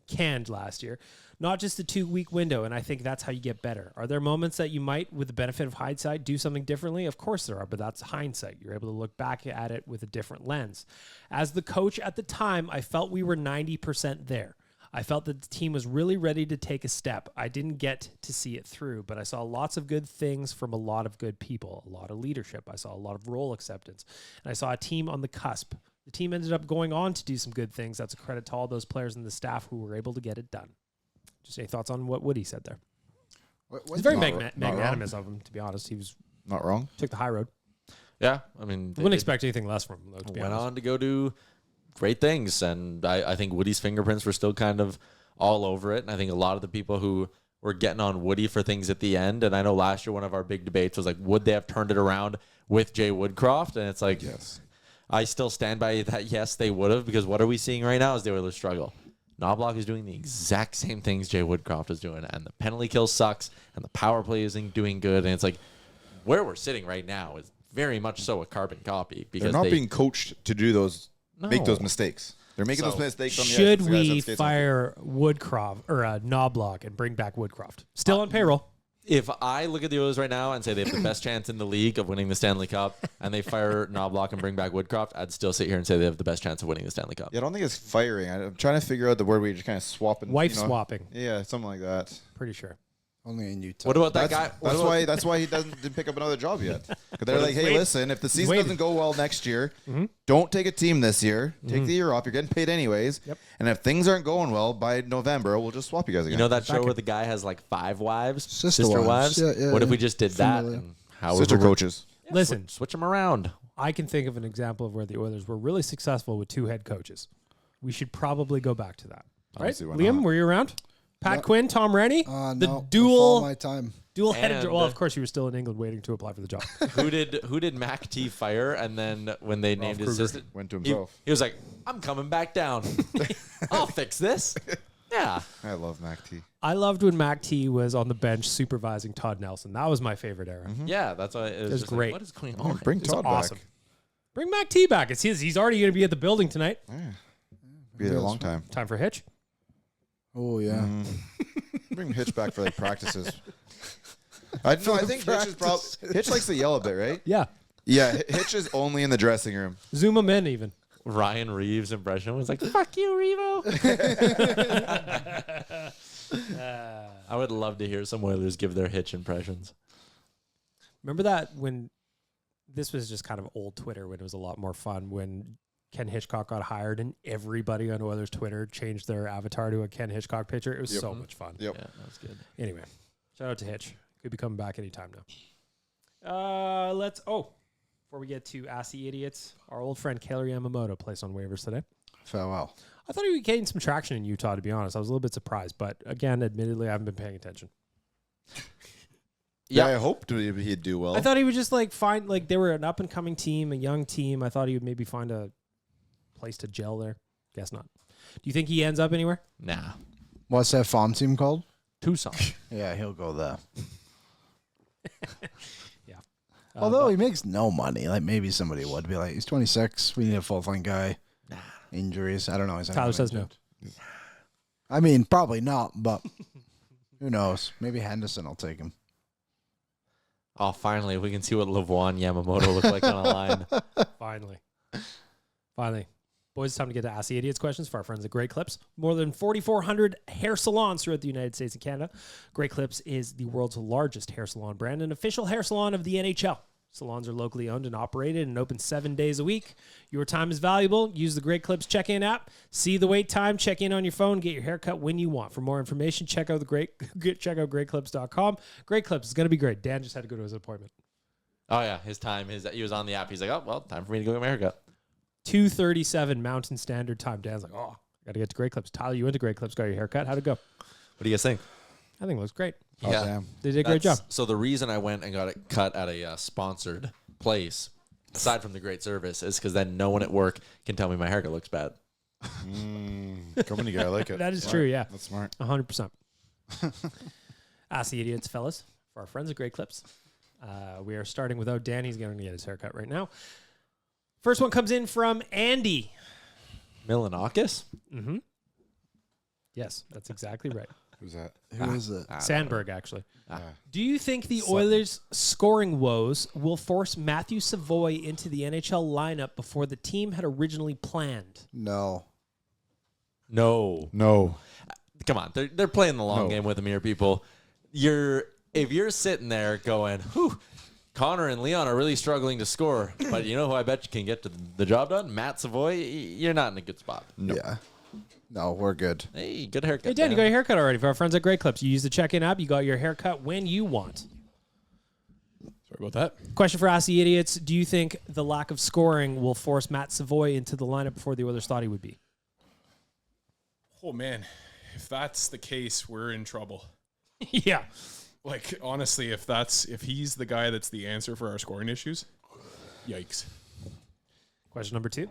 canned last year. Not just a 2-week window, and I think that's how you get better. Are there moments that you might, with the benefit of hindsight, do something differently? Of course there are, but that's hindsight. You're able to look back at it with a different lens. As the coach at the time, I felt we were 90% there. I felt that the team was really ready to take a step. I didn't get to see it through, but I saw lots of good things from a lot of good people, a lot of leadership. I saw a lot of role acceptance, and I saw a team on the cusp. The team ended up going on to do some good things. That's a credit to all those players and the staff who were able to get it done. Just any thoughts on what Woody said there? It's very magnanimous of him, to be honest. He was Not wrong. took the high road. Yeah, I mean, I wouldn't expect anything less from him, though, to be went honest. on to go do great things, and I think Woody's fingerprints were still kind of all over it. And I think a lot of the people who were getting on Woody for things at the end, and I know last year one of our big debates was like, would they have turned it around with Jay Woodcroft? And it's like, Yes. I still stand by that. Yes, they would have, because what are we seeing right now is the Oilers struggle. Knoblauch is doing the exact same things Jay Woodcroft is doing, and the penalty kill sucks, and the power play isn't doing good. And it's like, where we're sitting right now is very much so a carbon copy, because They're not being coached to do those, make those mistakes. They're making So, those mistakes on the Should ice. The guys we have skates on. fire Woodcroft or Knoblauch and bring back Woodcroft? Still on payroll. If I look at the Oilers right now and say they have the best chance in the league of winning the Stanley Cup, and they fire Knoblauch and bring back Woodcroft, I'd still sit here and say they have the best chance of winning the Stanley Cup. Yeah, I don't think it's firing. I'm trying to figure out the word where you just kind of swap and Wife swapping. Yeah, something like that. Pretty sure. Only in Utah. What about that guy? That's why he didn't pick up another job yet. 'Cause they're like, hey, listen, if the season waiting. doesn't go well next year, don't take a team this year. Take the year off. You're getting paid anyways. Yep. And if things aren't going well by November, we'll just swap you guys again. You know that show where the guy has like 5 wives, Sister sister wives. wives? Yeah, What if yeah. we just did that? Familiar. And however sister we're- coaches. Listen, Switch them around. I can think of an example of where the Oilers were really successful with 2 head coaches. We should probably go back to that. Right? Honestly, why Liam, not? were you around? Pat Quinn, Tom Rennie? No, the before dual my time. headed. And, Well, of course, you were still in England waiting to apply for the job. Who did Mac T fire? And then when they named his Kruger assistant, went to he himself. was like, I'm coming back down. I'll fix this. Yeah. I love Mac T. I loved when Mac T was on the bench supervising Todd Nelson. That was my favorite era. Yeah, that's why it was was just great. Like, what is going on? Bring It's Todd awesome. back. Bring Mac T back. It's his. He's already going to be at the building tonight. Be there a long time. Time for Hitch. Oh, yeah. Bring Hitch back for like practices. I think Hitch is probably Hitch likes to yell a bit, right? Yeah. Yeah, Hitch is only in the dressing room. Zoom him in even. Ryan Reeves' impression was like, fuck you, Revo. I would love to hear some Oilers give their Hitch impressions. Remember that when this was just kind of old Twitter when it was a lot more fun when Ken Hitchcock got hired and everybody on Oilers Twitter changed their avatar to a Ken Hitchcock picture. It was so much fun. Yep. Yeah, that was good. Anyway, shout out to Hitch. Could be coming back anytime now. Before we get to Ask the Idiots, our old friend Kailer Yamamoto placed on waivers today. Farewell. I thought he would gain some traction in Utah, to be honest. I was a little bit surprised, but again, admittedly, I haven't been paying attention. Yeah, I hoped he'd do well. I thought he would just find they were an up and coming team, a young team. I thought he would maybe find a place to gel there. Guess not. Do you think he ends up anywhere? Nah. What's that farm team called? Tucson. Yeah, he'll go there. Yeah. Although he makes no money. Like, maybe somebody would be like, he's 26. We need a full-time guy. Injuries. I don't know. Tyler says no. I mean, probably not, but who knows? Maybe Henderson will take him. Oh, finally, we can see what Lavoie Yamamoto looked like on a line. Finally. Boys, it's time to get to Ask the Idiots questions for our friends at Great Clips. More than 4,400 hair salons throughout the United States and Canada. Great Clips is the world's largest hair salon brand and official hair salon of the NHL. Salons are locally owned and operated and open 7 days a week. Your time is valuable. Use the Great Clips check-in app. See the wait time. Check in on your phone. Get your haircut when you want. For more information, check out greatclips.com. Great Clips is going to be great. Dan just had to go to his appointment. Oh, yeah. He was on the app. He's like, oh, well, time for me to go get my haircut. 2:37 Mountain Standard Time. Dan's like, oh, got to get to Great Clips. Tyler, you went to Great Clips, got your haircut. How'd it go? What do you guys think? I think it looks great. Yeah. damn. They did a great job. So the reason I went and got it cut at a sponsored place, aside from the great service, is because then no one at work can tell me my haircut looks bad. Coming together, I like it. That is true, yeah. That's smart. 100%. Ask the idiots, fellas, for our friends at Great Clips. We are starting without Dan. He's going to get his haircut right now. First one comes in from Andy. Milanakis? Mm-hmm. Yes, that's exactly right. Who's that? Who is it? Sandberg, actually. Ah. Do you think the Oilers' scoring woes will force Matthew Savoy into the NHL lineup before the team had originally planned? No. No. Come on. They're playing the long No. game with him here, people. If you're sitting there going, whew, Connor and Leon are really struggling to score, but you know who I bet you can get the job done? Matt Savoy. You're not in a good spot. No. Yeah. No, we're good. Hey, good haircut. Hey, Dan, you got your haircut already for our friends at Great Clips. You use the check-in app. You got your haircut when you want. Sorry about that. Question for Ask the Idiots. Do you think the lack of scoring will force Matt Savoy into the lineup before the Oilers thought he would be? Oh man, if that's the case, we're in trouble. Yeah. Like honestly, if he's the guy that's the answer for our scoring issues, yikes. Question number 2.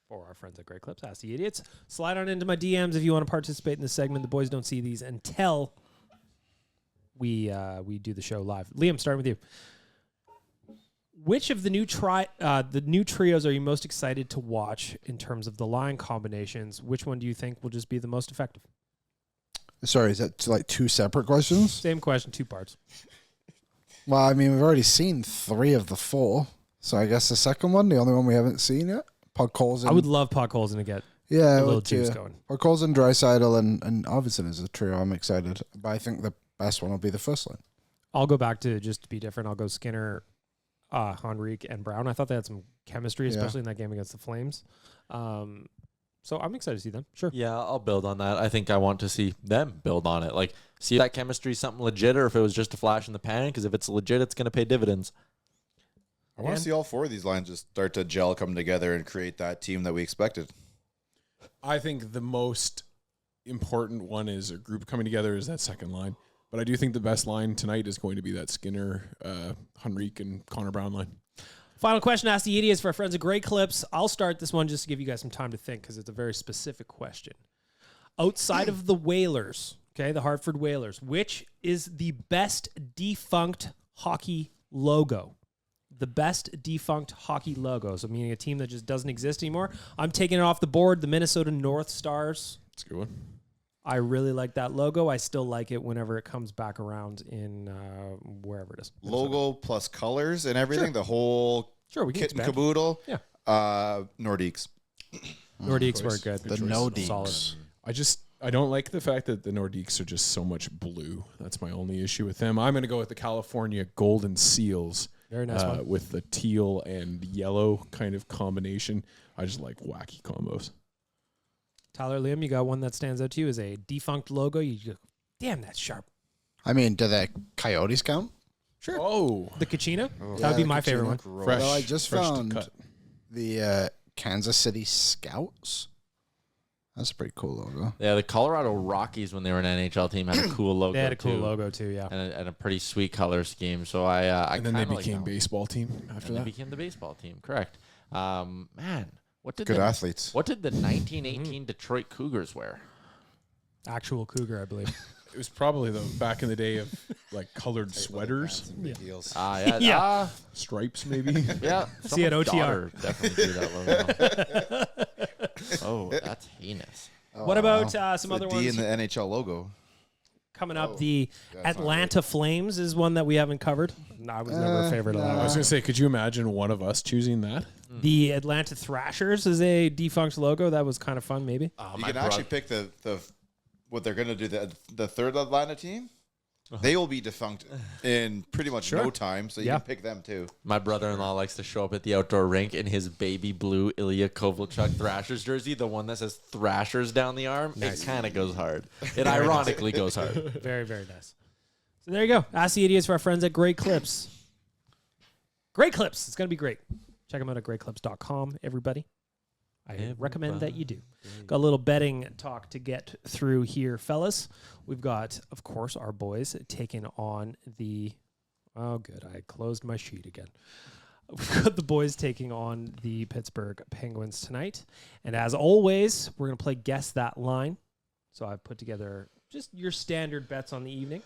For our friends at Great Clips, Ask the Idiots. Slide on into my DMs if you want to participate in this segment. The boys don't see these until we do the show live. Liam, starting with you. Which of the new trios are you most excited to watch in terms of the line combinations? Which one do you think will just be the most effective? Sorry, is that like 2 separate questions? Same question, 2 parts. Well, I mean, we've already seen 3 of the 4. So I guess the second one, the only one we haven't seen yet. Podkolzin. I would love Podkolzin to get a little juice going. Podkolzin, Draisaitl, and Arvidsson is a trio. I'm excited. But I think the best one will be the first line. I'll go back to just to be different. I'll go Skinner, Henrique, and Brown. I thought they had some chemistry, especially in that game against the Flames. So I'm excited to see them. Sure. Yeah, I'll build on that. I think I want to see them build on it. Like, see if that chemistry is something legit or if it was just a flash in the pan. Because if it's legit, it's going to pay dividends. I want to see all 4 of these lines just start to gel, come together, and create that team that we expected. I think the most important one is a group coming together is that second line. But I do think the best line tonight is going to be that Skinner, Henrique, and Connor Brown line. Final question, Ask the Idiots for our friends at Great Clips. I'll start this one just to give you guys some time to think because it's a very specific question. Outside of the Whalers, okay, the Hartford Whalers, which is the best defunct hockey logo? The best defunct hockey logo, so meaning a team that just doesn't exist anymore. I'm taking it off the board, the Minnesota North Stars. That's a good one. I really like that logo. I still like it whenever it comes back around in wherever it is. Logo plus colors and everything, the whole Sure, we can kit and expand. caboodle. Yeah. Nordiques. Nordiques were choice. good. The choice. no Solid. I don't like the fact that the Nordiques are just so much blue. That's my only issue with them. I'm going to go with the California Golden Seals. Very nice one. With the teal and yellow kind of combination. I just like wacky combos. Tyler, Liam, you got one that stands out to you as a defunct logo. You go, damn, that's sharp. I mean, do the Coyotes count? Sure. Oh, The Kachina? Oh. That would be the my favorite Kachina. one. fresh. Well, I just fresh to found cut. the Kansas City Scouts. That's a pretty cool logo. Yeah, the Colorado Rockies, when they were an NHL team, had a cool logo. They had a cool too, logo too, yeah. and a pretty sweet color scheme. So I And then they kinda like became that one. baseball team after And they that. became the baseball team. Correct. Man, what did Good the, athletes. What did the 1918 Detroit Cougars wear? Actual cougar, I believe. It was probably the back in the day of like colored sweaters, Yeah, Yeah. stripes maybe. yeah. See you at someone's OTR. daughter definitely drew that logo. Oh, that's heinous. What about some It's other the D ones in the NHL logo. coming up? The that's not Atlanta Flames is one that we haven't covered. No, I was never a favorite of that I one. was gonna say, could you imagine one of us choosing that? The Atlanta Thrashers is a defunct logo. That was kind of fun, maybe. You can actually pick the what they're going to do. The third Atlanta team, they will be defunct in pretty much no time. So you Yeah. can pick them too. My brother-in-law likes to show up at the outdoor rink in his baby blue Ilya Kovalchuk Thrashers jersey, the one that says Thrashers down the arm. It kind of goes hard. It ironically goes hard. Very, very nice. So there you go. Ask the Idiots for our friends at Great Clips. Great Clips. It's going to be great. Check them out at greatclips.com, everybody. I recommend that you do. Got a little betting talk to get through here, fellas. We've got, of course, our boys taking on the... Oh, good. I closed my sheet again. We've got the boys taking on the Pittsburgh Penguins tonight. And as always, we're going to play Guess That Line. So I've put together just your standard bets on the evening.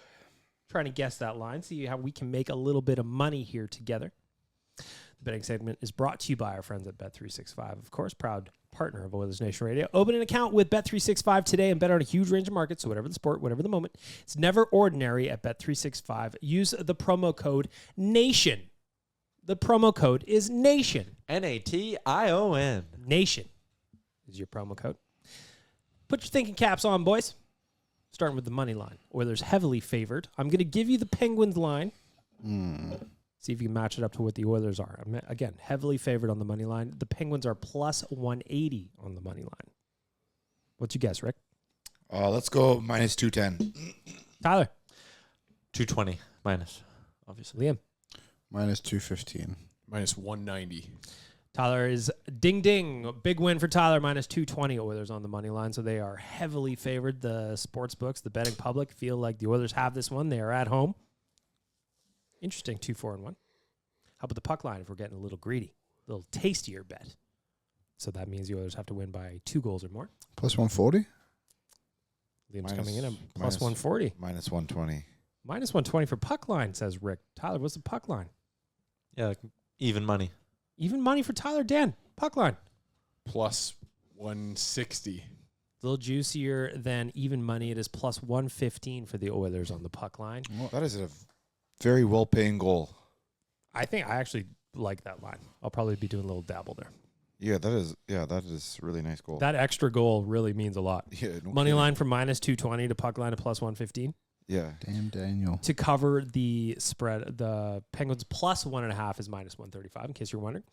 Trying to guess that line, see how we can make a little bit of money here together. The betting segment is brought to you by our friends at Bet365, of course, proud partner of Oilers Nation Radio. Open an account with Bet365 today and bet on a huge range of markets, so whatever the sport, whatever the moment. It's never ordinary at Bet365. Use the promo code NATION. The promo code is NATION. NATION. NATION is your promo code. Put your thinking caps on, boys. Starting with the money line. Oilers heavily favored. I'm going to give you the Penguins line. See if you can match it up to what the Oilers are. Again, heavily favored on the money line. The Penguins are plus 180 on the money line. What's your guess, Rick? Let's go minus 210. Tyler? 220 minus, obviously. Liam? Minus 215. Minus 190. Tyler is ding ding. Big win for Tyler, minus 220 Oilers on the money line. So they are heavily favored. The sports books, the betting public feel like the Oilers have this one. They are at home. Interesting, 2-4-1. How about the puck line if we're getting a little greedy? A little tastier bet. So that means the Oilers have to win by 2 goals or more. Plus 140? Liam's coming in at plus 140. Minus 120. Minus 120 for puck line, says Rick. Tyler, what's the puck line? Yeah, like even money. Even money for Tyler. Dan, puck line. Plus 160. A little juicier than even money. It is plus 115 for the Oilers on the puck line. Well, that is a very well-paying goal. I think I actually like that line. I'll probably be doing a little dabble there. Yeah, that is a really nice goal. That extra goal really means a lot. Yeah, no Money kidding. line from minus 220 to puck line to plus 115. Yeah. Damn, Daniel. To cover the spread, the Penguins plus 1.5 is minus 135, in case you're wondering.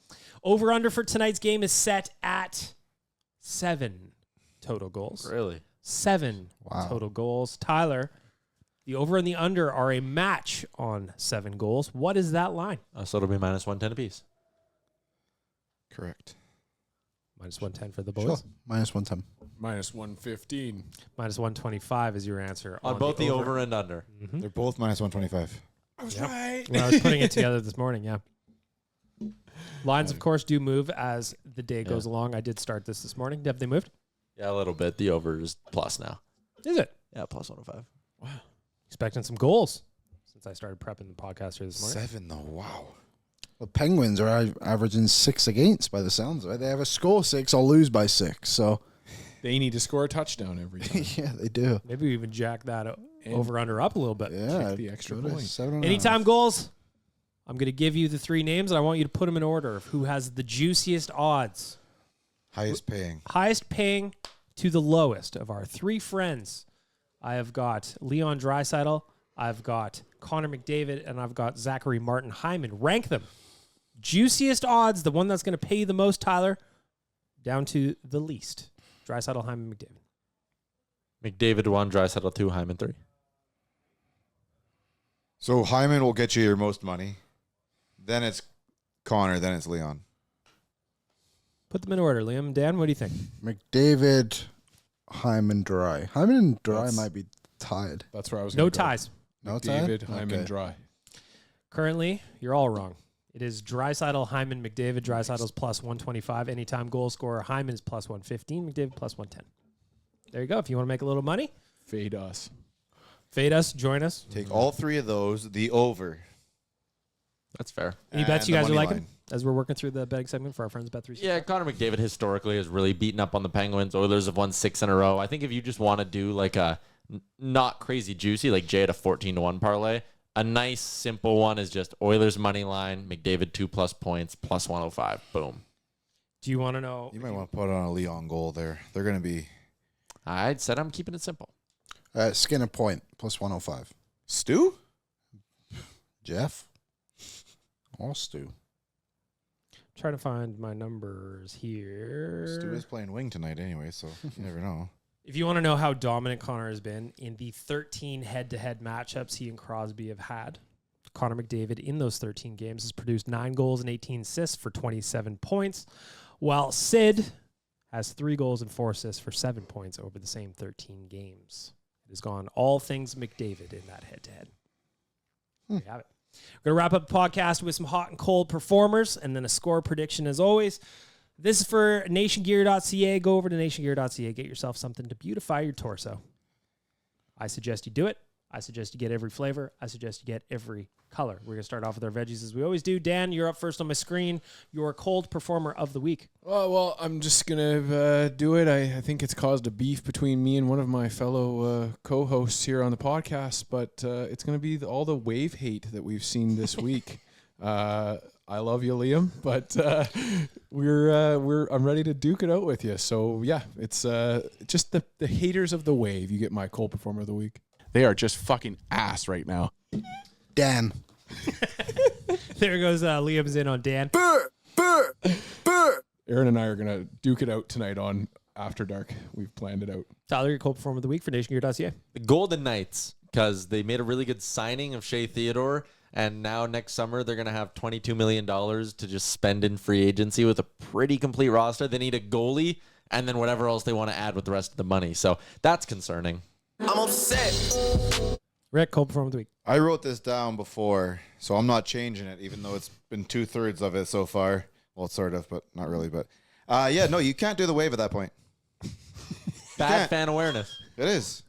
Over-under for tonight's game is set at 7 total goals. Really? 7 Wow. total goals. Tyler, the over and the under are a match on 7 goals. What is that line? So it'll be minus 110 apiece. Correct. Minus 110 for the boys. Sure. Minus 110. Minus 115. Minus 125 is your answer. On both the over and under. Mm-hmm. They're both minus 125. I was Yep. right. When I was putting it together this morning, yeah. Lines, of course, do move as the day goes along. I did start this morning. Have they moved? Yeah, a little bit. The over is plus now. Is it? Yeah, plus 105. Expecting some goals since I started prepping the podcast here this morning. 7 though. Wow. The Penguins are averaging 6 against by the sounds of it. They have a score 6 or lose by 6. So They need to score a touchdown every time. yeah, they do. Maybe we even jack that And over under up a little bit. Yeah, kick the extra go to point. 7.5. Anytime goals. I'm going to give you the 3 names, and I want you to put them in order of who has the juiciest odds. Highest paying. Highest paying to the lowest of our 3 friends. I have got Leon Draisaitl, I've got Connor McDavid, and I've got Zachary Martin Hyman. Rank them. Juiciest odds, the one that's going to pay you the most, Tyler, down to the least. Draisaitl, Hyman, McDavid. McDavid 1, Draisaitl 2, Hyman 3. So Hyman will get you your most money. Then it's Connor. Then it's Leon. Put them in order. Liam and Dan, what do you think? McDavid, Hyman, Dry. Hyman and Dry That's- might be tied. That's where I was No going to go. ties. No David, tied? Hyman, Okay. Dry. Currently, you're all wrong. It is Draisaitl, Hyman, McDavid. Draisaitl's plus 125. Anytime goal scorer, Hyman's plus 115. McDavid plus 110. There you go. If you want to make a little money, Fade us. fade us, join us. Take all 3 of those. The over. That's fair. Any bets and you the guys are money liking line. as we're working through the betting segment for our friends Bet365? Yeah, Connor McDavid historically has really beaten up on the Penguins. Oilers have won 6 in a row. I think if you just want to do like a not crazy juicy, like Jay had a 14-1 parlay, a nice simple one is just Oilers money line, McDavid 2+ points, plus 105. Boom. Do you want to know? You might want to put on a Leon goal there. They're going to be I said I'm keeping it simple. Skinner Point, plus 105. Stu? Jeff? Or Stu? Trying to find my numbers here. Stu is playing wing tonight anyway, so you never know. If you want to know how dominant Connor has been in the 13 head-to-head matchups he and Crosby have had, Connor McDavid in those 13 games has produced 9 goals and 18 assists for 27 points, while Sid has 3 goals and 4 assists for 7 points over the same 13 games. It has gone all things McDavid in that head-to-head. There you have it. We're going to wrap up the podcast with some hot and cold performers and then a score prediction as always. This is for nationgear.ca. Go over to nationgear.ca. Get yourself something to beautify your torso. I suggest you do it. I suggest you get every flavor. I suggest you get every color. We're going to start off with our veggies as we always do. Dan, you're up first on my screen. Your cold performer of the week. Well, I'm just going to do it. I think it's caused a beef between me and one of my fellow co-hosts here on the podcast, but it's going to be all the wave hate that we've seen this week. I love you, Liam, but I'm ready to duke it out with you. So yeah, it's just the haters of the wave. You get my cold performer of the week. They are just fucking ass right now. Dan. There goes Liam's in on Dan. Aaron and I are gonna duke it out tonight on After Dark. We've planned it out. Tyler, your cold performer of the week for nationgear.ca. The Golden Knights, because they made a really good signing of Shea Theodore, and now next summer they're going to have $22 million to just spend in free agency with a pretty complete roster. They need a goalie and then whatever else they want to add with the rest of the money. So that's concerning. I'm upset. Rick, cold performer of the week. I wrote this down before, so I'm not changing it, even though it's been 2/3 of it so far. Well, sort of, but not really. But no, you can't do the wave at that point. Bad fan awareness. It is.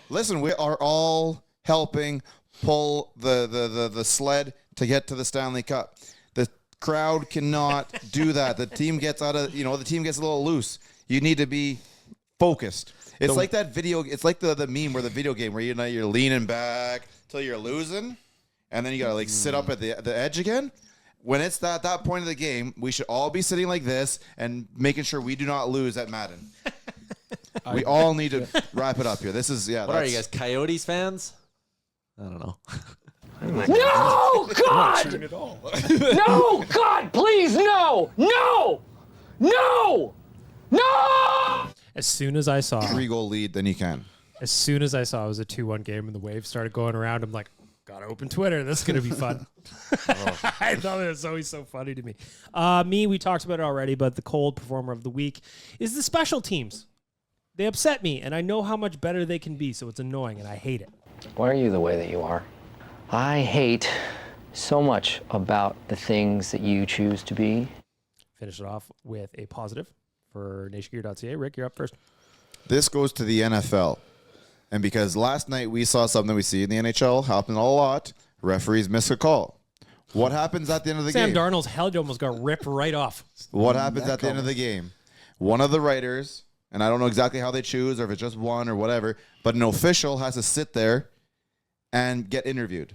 Listen, we are all helping pull the sled to get to the Stanley Cup. The crowd cannot do that. The team gets the team gets a little loose. You need to be focused. It's like that video. It's like the meme where the video game where you're leaning back till you're losing, and then you gotta sit up at the edge again. When it's that point of the game, we should all be sitting like this and making sure we do not lose at Madden. We all need to wrap it up here. This is What are you guys, Coyotes fans? I don't know. No, God! No, God, please, no! No! No! No! As soon as I saw 3-goal lead, then you can. it was a 2-1 game and the wave started going around, I'm like, gotta open Twitter. This is gonna be fun. I thought it was always so funny to me. We talked about it already, but the cold performer of the week is the special teams. They upset me, and I know how much better they can be, so it's annoying, and I hate it. Why are you the way that you are? I hate so much about the things that you choose to be. Finish it off with a positive for nationgear.ca. Rick, you're up first. This goes to the NFL. And because last night we saw something we see in the NHL happen a lot, referees miss a call. What happens at the end of the Sam game? Darnold's head almost got ripped right off. What happens at the end of the game? One of the writers, and I don't know exactly how they choose or if it's just one or whatever, but an official has to sit there and get interviewed.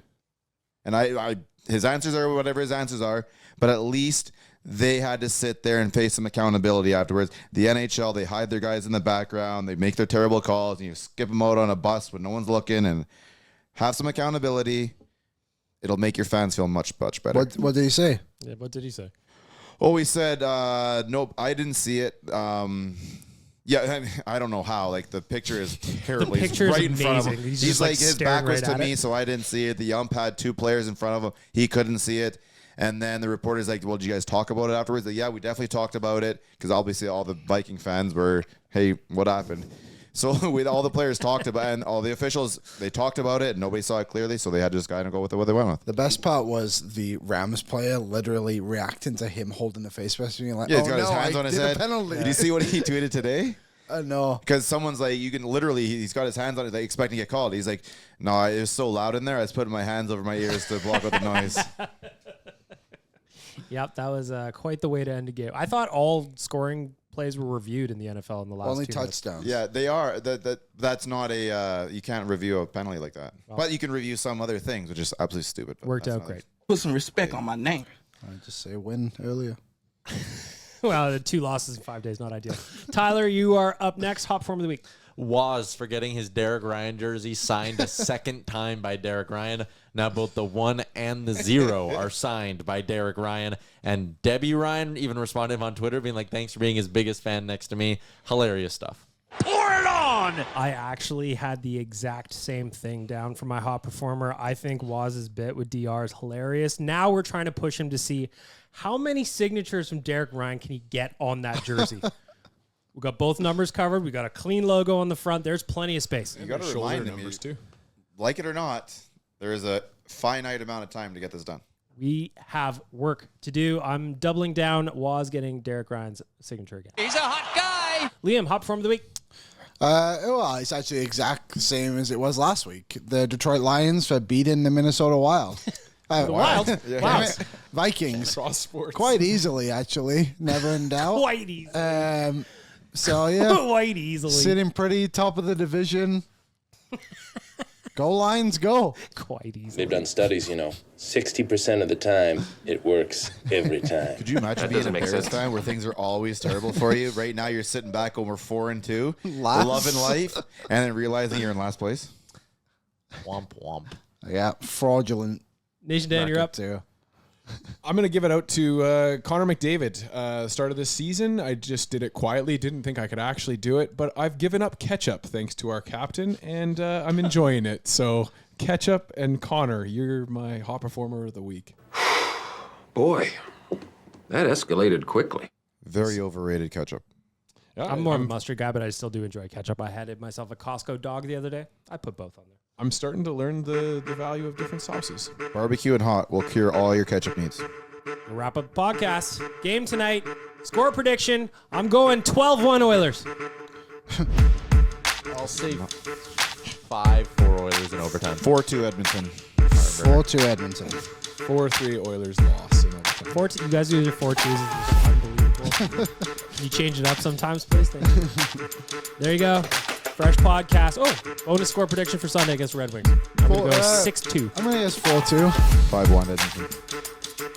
And his answers are whatever his answers are, but at least they had to sit there and face some accountability afterwards. The NHL, they hide their guys in the background. They make their terrible calls, and you skip them out on a bus when no one's looking, and have some accountability. It'll make your fans feel much, much better. What did he say? Yeah, what did he say? Oh, he said, nope, I didn't see it. Yeah, I don't know how. Like, the picture is terrible. The picture is right in front of him. amazing. He's He's just, like, like, his back staring was right to at me, it. so I didn't see it. The ump had 2 players in front of him. He couldn't see it. And then the reporter's like, well, did you guys talk about it afterwards? Like, yeah, we definitely talked about it because obviously all the Viking fans were, hey, what happened? So with all the players talked about it and all the officials, they talked about it and nobody saw it clearly, so they had to just kind of go with what they went with. The best part was the Rams player literally reacting to him holding the face mask, being like, Yeah, he's got his hands on his head. Penalty. Did you see what he tweeted today? No. Because someone's like, you can literally, he's got his hands on it, like, expecting to get called. He's like, no, it was so loud in there, I was putting my hands over my ears to block out the noise. Yep, that was quite the way to end a game. I thought all scoring plays were reviewed in the NFL in the last Only 2 minutes. touchdowns. Yeah, they are. That's not a, you can't review a penalty like that. But you can review some other things, which is absolutely stupid. But Worked that's out not- great. Put some respect on my name. I just say win earlier. Well, 2 losses in 5 days, not ideal. Tyler, you are up next. Hot form of the week. Waz for getting his Derek Ryan jersey signed a second time by Derek Ryan. Now both the 1 and the 0 are signed by Derek Ryan. And Debbie Ryan even responded on Twitter being like, thanks for being his biggest fan next to me. Hilarious stuff. Pour it on! I actually had the exact same thing down for my hot performer. I think Waz's bit with DR is hilarious. Now we're trying to push him to see how many signatures from Derek Ryan can he get on that jersey. We got both numbers covered. We got a clean logo on the front. There's plenty of space. You got to Shoulder remind them, numbers too. like it or not, there is a finite amount of time to get this done. We have work to do. I'm doubling down. Waz getting Derek Ryan's signature again. He's a hot guy. Liam, hot perform of the week. Well, it's actually exact the same as it was last week. The Detroit Lions have beaten the Minnesota Wild. The Wild? Wow. Vikings. Cross sports. Quite easily, actually. Never in doubt. Quite easily. So, yeah. Quite easily. Sitting pretty top of the division. Go Lions, go. Quite easily. They've done studies, 60% of the time, it works every time. Could you imagine being a Bears fan where things are always terrible for you? Right now, you're sitting back when we're 4-2, loving life, and then realizing you're in last place. Womp womp. Yeah, fraudulent. Nation Dan, you're up. Too. I'm going to give it out to Connor McDavid. Start of this season, I just did it quietly. Didn't think I could actually do it, but I've given up ketchup thanks to our captain, and I'm enjoying it. So ketchup and Connor, you're my hot performer of the week. Boy, that escalated quickly. Very overrated ketchup. Yeah, I'm more of a mustard guy, but I still do enjoy ketchup. I had myself a Costco dog the other day. I put both on there. I'm starting to learn the value of different sauces. Barbecue and hot will cure all your ketchup needs. We'll wrap up the podcast. Game tonight. Score prediction. I'm going 12-1 Oilers. I'll say 5-4 Oilers in overtime. 4-2 Edmonton. 4-2 Edmonton. 4-3 Oilers loss in overtime. You guys do your 4-2s. It's unbelievable. Can you change it up sometimes, please? Thank you. There you go. Fresh podcast. Oh, bonus score prediction for Sunday against Red Wings. I'm going to go 6-2. I'm going to guess 4-2. 5-1 Edmonton.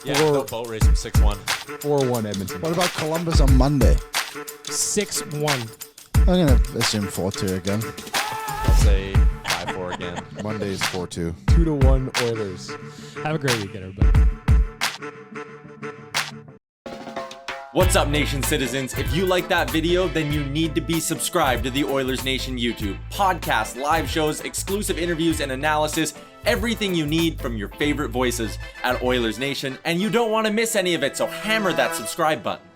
Yeah, no boat race from 6-1. 4-1 Edmonton. What about Columbus on Monday? 6-1 I'm going to assume 4-2 again. I'll say 5-4 again. Monday's 4-2. 2-1 Oilers. Have a great weekend, everybody. What's up, Nation citizens? If you like that video, then you need to be subscribed to the Oilers Nation YouTube. Podcasts, live shows, exclusive interviews, and analysis. Everything you need from your favorite voices at Oilers Nation. And you don't want to miss any of it, so hammer that subscribe button.